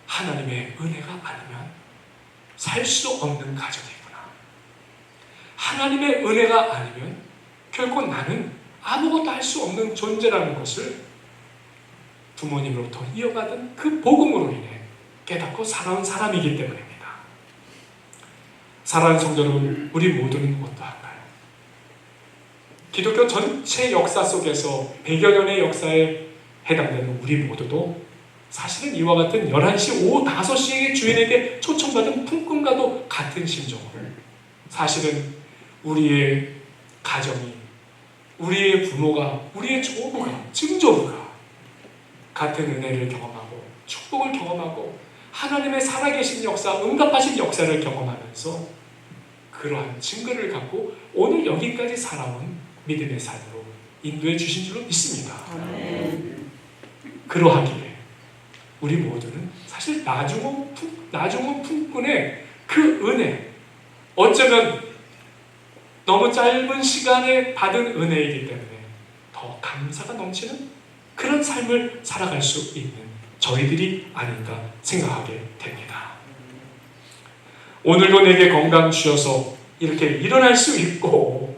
하나님의 은혜가 아니면 살 수 없는 가정이구나, 하나님의 은혜가 아니면 결코 나는 아무것도 할 수 없는 존재라는 것을 부모님으로부터 이어받은 그 복음으로 인해 깨닫고 살아온 사람이기 때문입니다. 사랑하는 성도 여러분, 우리 모두는 어떠한가요? 기독교 전체 역사 속에서 100여 년의 역사에 해당되는 우리 모두도 사실은 이와 같은 11시, 오후 5시의 주인에게 초청받은 품꾼과도 같은 심정으로 사실은 우리의 가정이, 우리의 부모가, 우리의 조부가, 증조부가 같은 은혜를 경험하고 축복을 경험하고 하나님의 살아계신 역사, 응답하신 역사를 경험하면서 그러한 증거를 갖고 오늘 여기까지 살아온 믿음의 삶으로 인도해 주신 줄로 믿습니다. 그러하기에 우리 모두는 사실 나중은 품꾼의 그 은혜, 어쩌면 너무 짧은 시간에 받은 은혜이기 때문에 더 감사가 넘치는 그런 삶을 살아갈 수 있는 저희들이 아닌가 생각하게 됩니다. 오늘도 내게 건강 주셔서 이렇게 일어날 수 있고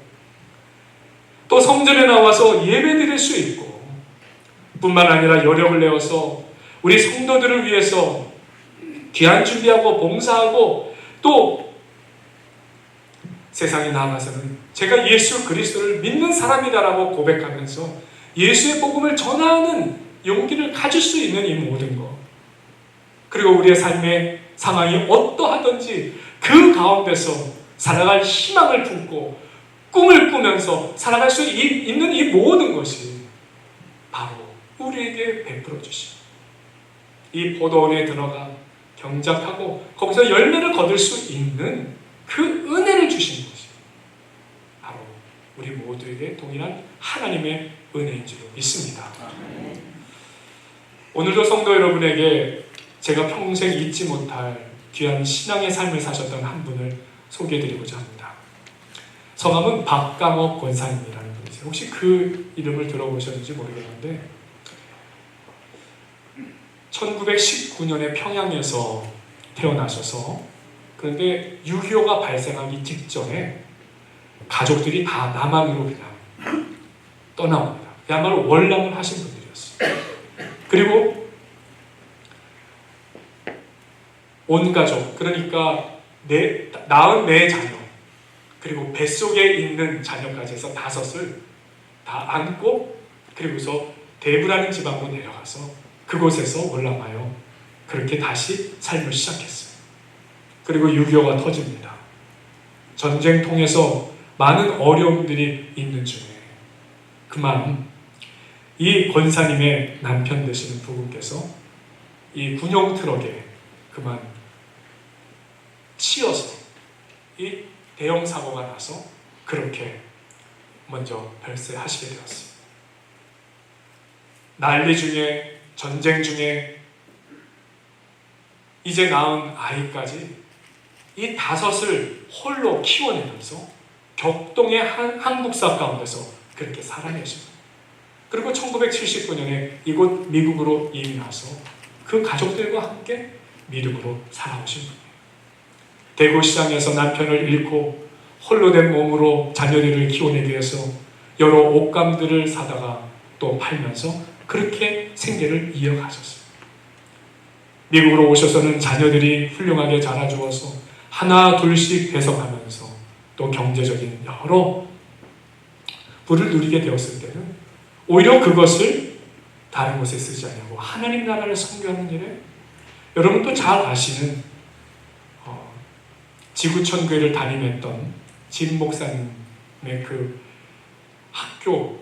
또 성전에 나와서 예배드릴 수 있고 뿐만 아니라 여력을 내어서 우리 성도들을 위해서 귀한 준비하고 봉사하고 또 세상에 나가서는 제가 예수 그리스도를 믿는 사람이다라고 고백하면서 예수의 복음을 전하는 용기를 가질 수 있는 이 모든 것, 그리고 우리의 삶의 상황이 어떠하든지 그 가운데서 살아갈 희망을 품고 꿈을 꾸면서 살아갈 수 있는 이 모든 것이 바로 우리에게 베풀어 주신 이 포도원에 들어가 경작하고 거기서 열매를 거둘 수 있는 그 은혜를 주신 것이 바로 우리 모두에게 동일한 하나님의 은혜인 줄 믿습니다. 오늘도 성도 여러분에게 제가 평생 잊지 못할 귀한 신앙의 삶을 사셨던 한 분을 소개해드리고자 합니다. 성함은 박강옥 권사님이라는 분이세요. 혹시 그 이름을 들어보셨는지 모르겠는데 1919년에 평양에서 태어나셔서, 그런데 6.25가 발생하기 직전에 가족들이 다 남한으로 그냥 떠나옵니다. 그야말로 월남을 하신 분들이었어요. 그리고 온 가족, 그러니까 낳은 4자녀, 그리고 뱃속에 있는 자녀까지 해서 5을 다 안고 그리고서 대부라는 지방으로 내려가서 그곳에서 월남하여 그렇게 다시 삶을 시작했어요. 그리고 6.25가 터집니다. 전쟁 통해서 많은 어려움들이 있는 중에 그만 이 권사님의 남편 되시는 부부께서 이 군용 트럭에 그만 치여서 이 대형 사고가 나서 그렇게 먼저 별세하시게 되었습니다. 난리 중에, 전쟁 중에 이제 낳은 아이까지 이 5을 홀로 키워내면서 격동의 한국사 가운데서 그렇게 살아내십니다. 그리고 1979년에 이곳 미국으로 이민와서 그 가족들과 함께 미국으로 살아오신 분이에요. 대구시장에서 남편을 잃고 홀로 된 몸으로 자녀들을 키워내기 위해서 여러 옷감들을 사다가 또 팔면서 그렇게 생계를 이어가셨어요. 미국으로 오셔서는 자녀들이 훌륭하게 자라주어서 하나 둘씩 배석하면서 또 경제적인 여러 부를 누리게 되었을 때는 오히려 그것을 다른 곳에 쓰지 않고 하나님 나라를 선교하는 일에 여러분도 잘 아시는 지구촌 교회를 담임했던 진 목사님의 그 학교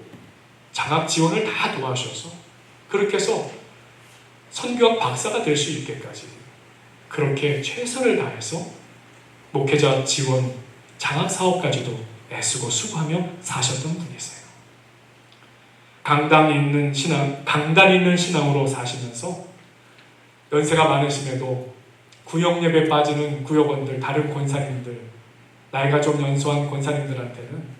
장학 지원을 다 도와주셔서 그렇게 해서 선교학 박사가 될 수 있게까지 그렇게 최선을 다해서 목회자 지원 장학 사업까지도 애쓰고 수고하며 사셨던 분이세요. 강단 있는 신앙으로 사시면서 연세가 많으심에도 구역 예배 빠지는 구역원들, 다른 권사님들, 나이가 좀 연소한 권사님들한테는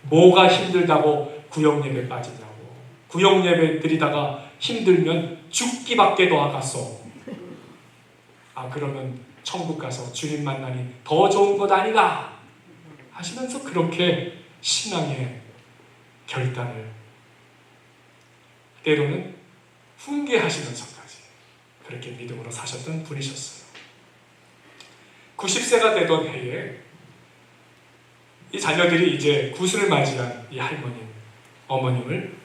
뭐가 힘들다고 구역 예배 빠지냐고, 구역 예배 드리다가 힘들면 죽기밖에 더 아갔어. 그러면 천국 가서 주님 만나니 더 좋은 것 아니가 하시면서 그렇게 신앙의 결단을 때로는 훈계하시면서까지 그렇게 믿음으로 사셨던 분이셨어요. 90세가 되던 해에 이 자녀들이 이제 구순을 맞이한 이 어머님을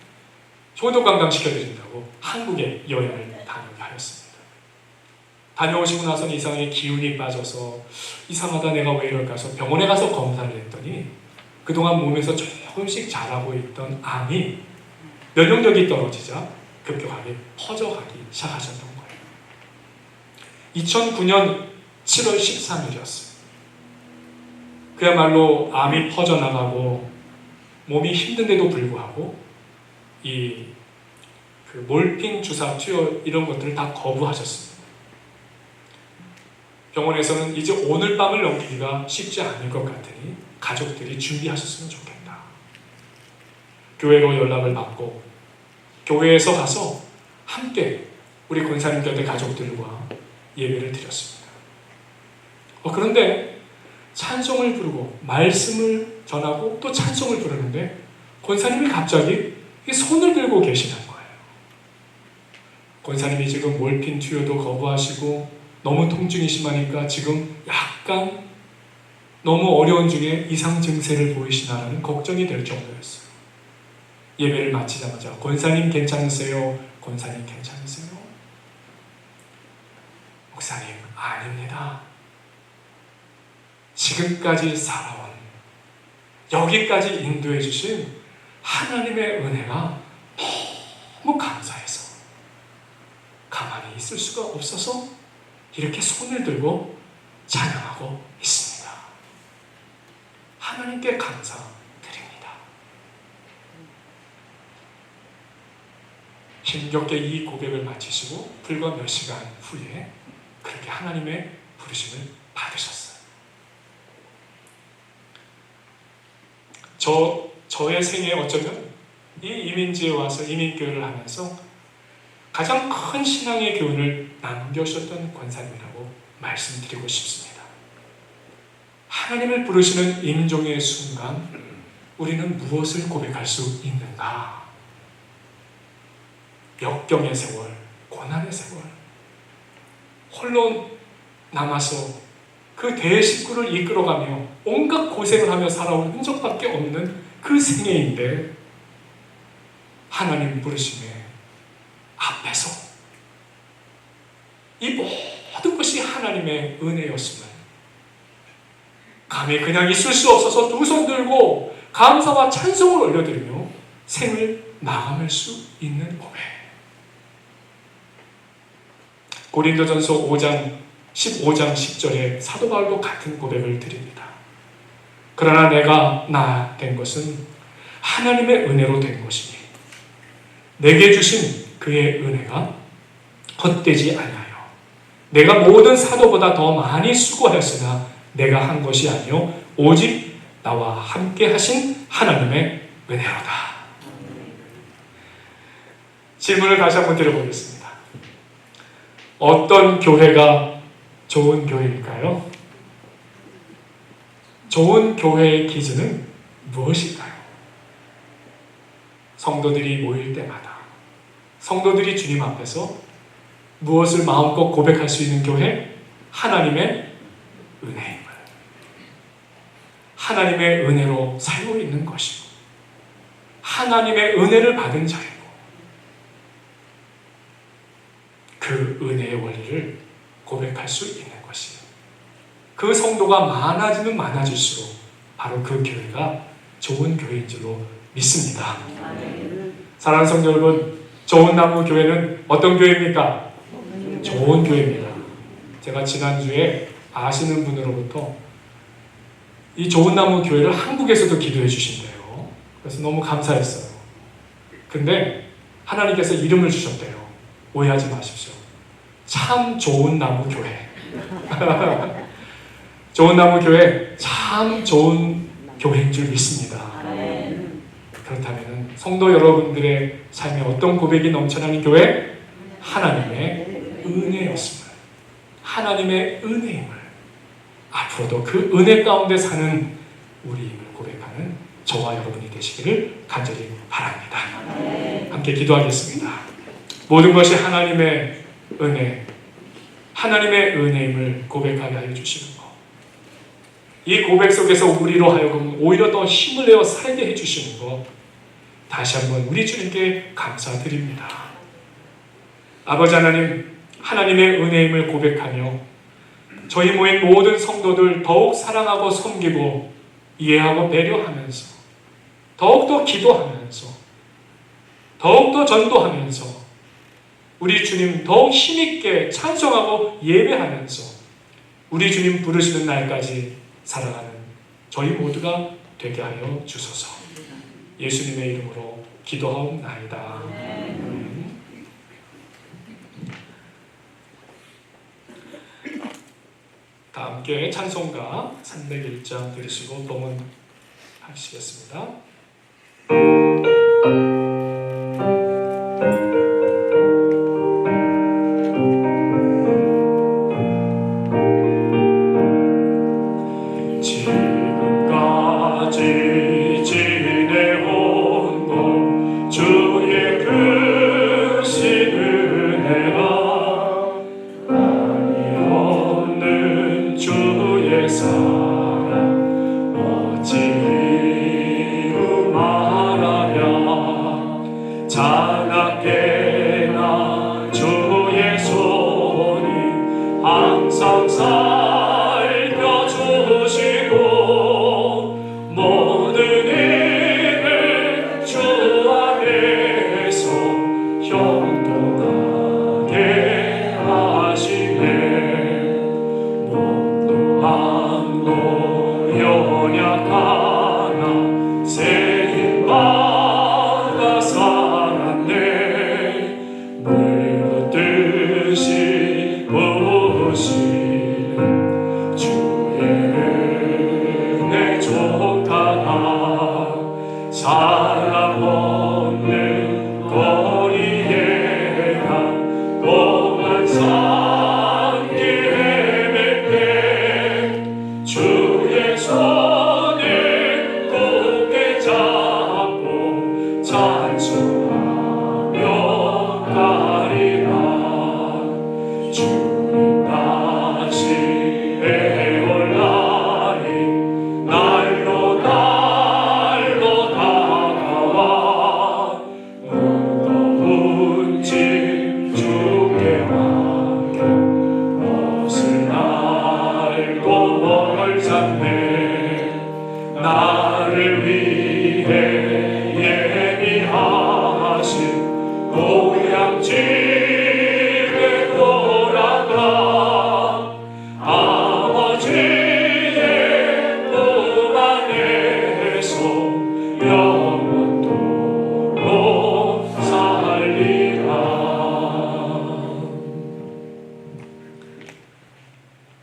효도 관광시켜드린다고 한국에 여행을 다녀오게 하였습니다. 다녀오시고 나서는 이상하게 기운이 빠져서 이상하다 내가 왜 이럴까 해서 병원에 가서 검사를 했더니 그동안 몸에서 조금씩 자라고 있던 암이 면역력이 떨어지자 급격하게 퍼져가기 시작하셨던 거예요. 2009년 7월 13일이었어요. 그야말로 암이 퍼져나가고 몸이 힘든데도 불구하고 그 몰핀 주사, 투여 이런 것들을 다 거부하셨습니다. 병원에서는 이제 오늘 밤을 넘기기가 쉽지 않을 것 같으니 가족들이 준비하셨으면 좋겠다. 교회로 연락을 받고 교회에서 가서 함께 우리 권사님 곁에 가족들과 예배를 드렸습니다. 그런데 찬송을 부르고 말씀을 전하고 또 찬송을 부르는데 권사님이 갑자기 손을 들고 계시는 거예요. 권사님이 지금 몰핀 투여도 거부하시고 너무 통증이 심하니까 지금 약간 너무 어려운 중에 이상 증세를 보이시나라는 걱정이 될 정도였어요. 예배를 마치자마자 권사님 괜찮으세요? 권사님 괜찮으세요? 목사님 아닙니다. 지금까지 살아온 여기까지 인도해 주신 하나님의 은혜가 너무 감사해서 가만히 있을 수가 없어서 이렇게 손을 들고 찬양하고 있습니다. 하나님께 감사드립니다. 힘겹게 이 고백을 마치시고 불과 몇 시간 후에 그렇게 하나님의 부르심을 받으셨어요. 저의 생에 어쩌면 이 이민지에 와서 이민교회를 하면서 가장 큰 신앙의 교훈을 남겨주셨던 권사님이라고 말씀드리고 싶습니다. 하나님을 부르시는 임종의 순간 우리는 무엇을 고백할 수 있는가? 역경의 세월, 고난의 세월, 홀로 남아서 그 대식구를 이끌어가며 온갖 고생을 하며 살아온 흔적밖에 없는 그 생애인데 하나님 부르심에 앞에서 이 모든 것이 하나님의 은혜였음을 감히 그냥 있을 수 없어서 두 손 들고 감사와 찬송을 올려드리며 생을 마감할 수 있는 고백. 고린도전서 15장 10절에 사도 바울도 같은 고백을 드립니다. 그러나 내가 나 된 것은 하나님의 은혜로 된 것이니 내게 주신 그의 은혜가 헛되지 아니하여 내가 모든 사도보다 더 많이 수고하였으나 내가 한 것이 아니요 오직 나와 함께 하신 하나님의 은혜로다. 질문을 다시 한번 드려보겠습니다. 어떤 교회가 좋은 교회일까요? 좋은 교회의 기준은 무엇일까요? 성도들이 모일 때마다 성도들이 주님 앞에서 무엇을 마음껏 고백할 수 있는 교회? 하나님의 은혜임을, 하나님의 은혜로 살고 있는 것이고 하나님의 은혜를 받은 자이고 그 은혜의 원리를 고백할 수 있는 것이에요. 그 성도가 많아지면 많아질수록 바로 그 교회가 좋은 교회인 줄로 믿습니다. 사랑하는 성도 여러분, 좋은 나무 교회는 어떤 교회입니까? 좋은 교회입니다. 제가 지난주에 아시는 분으로부터 이 좋은 나무 교회를 한국에서도 기도해 주신대요. 그래서 너무 감사했어요. 근데 하나님께서 이름을 주셨대요. 오해하지 마십시오. 참 좋은 나무 교회. 좋은 나무 교회, 참 좋은 교회인 줄 믿습니다. 그렇다면 성도 여러분들의 삶에 어떤 고백이 넘쳐나는 교회? 하나님의 은혜였습니다. 하나님의 은혜임을, 앞으로도 그 은혜 가운데 사는 우리임을 고백하는 저와 여러분이 되시기를 간절히 바랍니다. 함께 기도하겠습니다. 모든 것이 하나님의 은혜, 하나님의 은혜임을 고백하게 하여 주시는 것, 이 고백 속에서 우리로 하여금 오히려 더 힘을 내어 살게 해주시는 것, 다시 한번 우리 주님께 감사드립니다. 아버지 하나님, 하나님의 은혜임을 고백하며 저희 모인 모든 성도들 더욱 사랑하고 섬기고 이해하고 배려하면서 더욱더 기도하면서 더욱더 전도하면서 우리 주님 더욱 힘있게 찬송하고 예배하면서 우리 주님 부르시는 날까지 살아가는 저희 모두가 되게 하여 주소서. 예수님의 이름으로 기도하옵나이다. 다 함께 찬송가 301장 들으시고 봉헌하시겠습니다.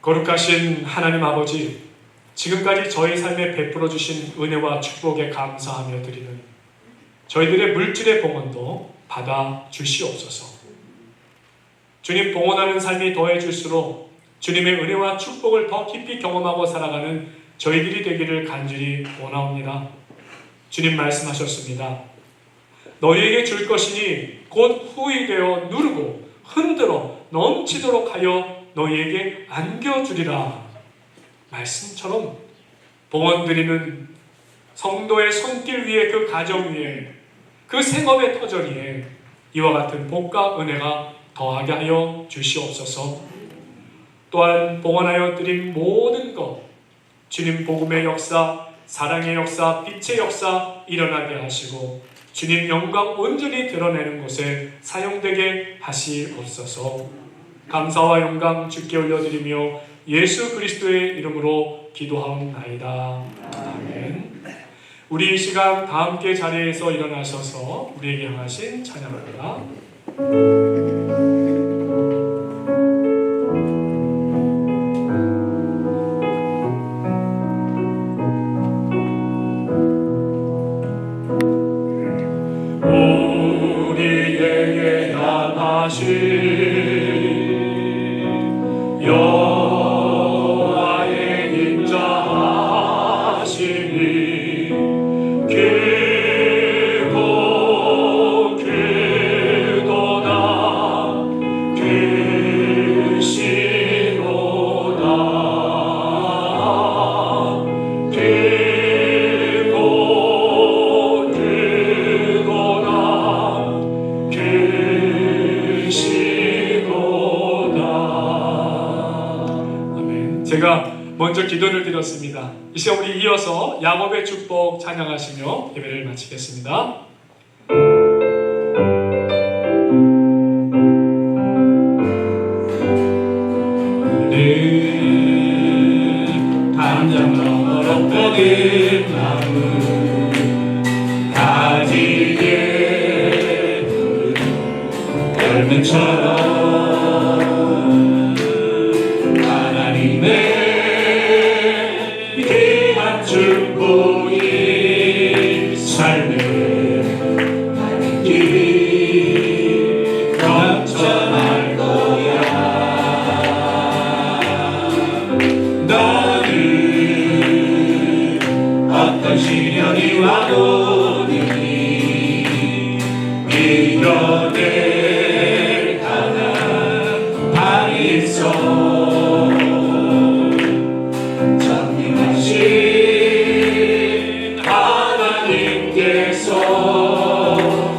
거룩하신 하나님 아버지, 지금까지 저희 삶에 베풀어 주신 은혜와 축복에 감사하며 드리는 저희들의 물질의 봉헌도 받아 주시옵소서. 주님, 봉헌하는 삶이 더해질수록 주님의 은혜와 축복을 더 깊이 경험하고 살아가는 저희들이 되기를 간절히 원하옵니다. 주님 말씀하셨습니다. 너희에게 줄 것이니 곧 후히 되어 누르고 흔들어 넘치도록 하여 너희에게 안겨주리라. 말씀처럼 봉헌 드리는 성도의 손길 위에, 그 가정 위에, 그 생업의 터전 위에 이와 같은 복과 은혜가 더하게 하여 주시옵소서. 또한 봉헌하여 드린 모든 것, 주님 복음의 역사, 사랑의 역사, 빛의 역사 일어나게 하시고 주님 영광 온전히 드러내는 곳에 사용되게 하시옵소서. 감사와 영광 주께 올려드리며 예수 그리스도의 이름으로 기도하옵나이다. 아멘. 우리 이 시간 다 함께 자리에서 일어나셔서 우리에게 향하신 찬양합니다. 우리에게 향하신 여호와의 인자하심이 크고 크도다 크시도다 크고 크도다 크시도다. 아멘. 제가 먼저 기도를 드렸습니다. 이 시간 우리 이어서 야곱의 축복 찬양하시며 예배를 마치겠습니다. 담장 너머로 뻗은 나무 가지에 열매처럼 하나님의 귀한 축복이 삶에 가는 길이 넘쳐날 거야. 너는 어떤 시련이 와도 이겨낼 강한 발이 있어. 전능하신 하나님께서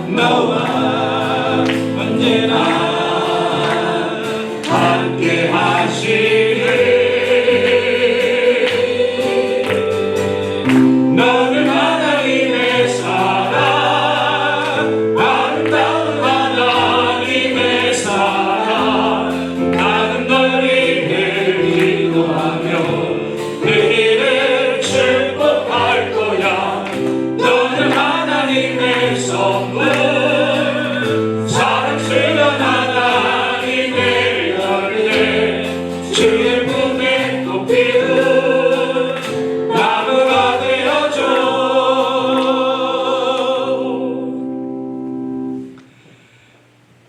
너와 언제나 함께 하시네. 너는 하나님의 사랑, 아름다운 하나님의 사랑. 나는 널 위해 기도하며 내일을 축복할 거야. 너는 하나님의 선물, 사랑스러운 하나님의 열매, 주의 품에 꽃피운 나무가 되어줘.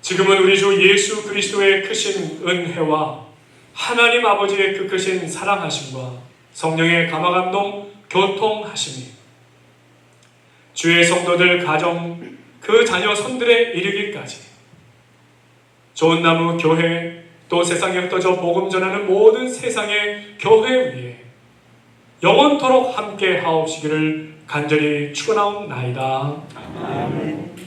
지금은 우리 주 예수 그리스도의 크신 은혜와 하나님 아버지의 그 크신 사랑하심과 성령의 감화감동 교통하심이 주의 성도들 가정 그 자녀 손들에 이르기까지 좋은 나무 교회 또 세상에 흩어져 복음 전하는 모든 세상의 교회 위에 영원토록 함께 하옵시기를 간절히 축원하옵나이다. 아멘.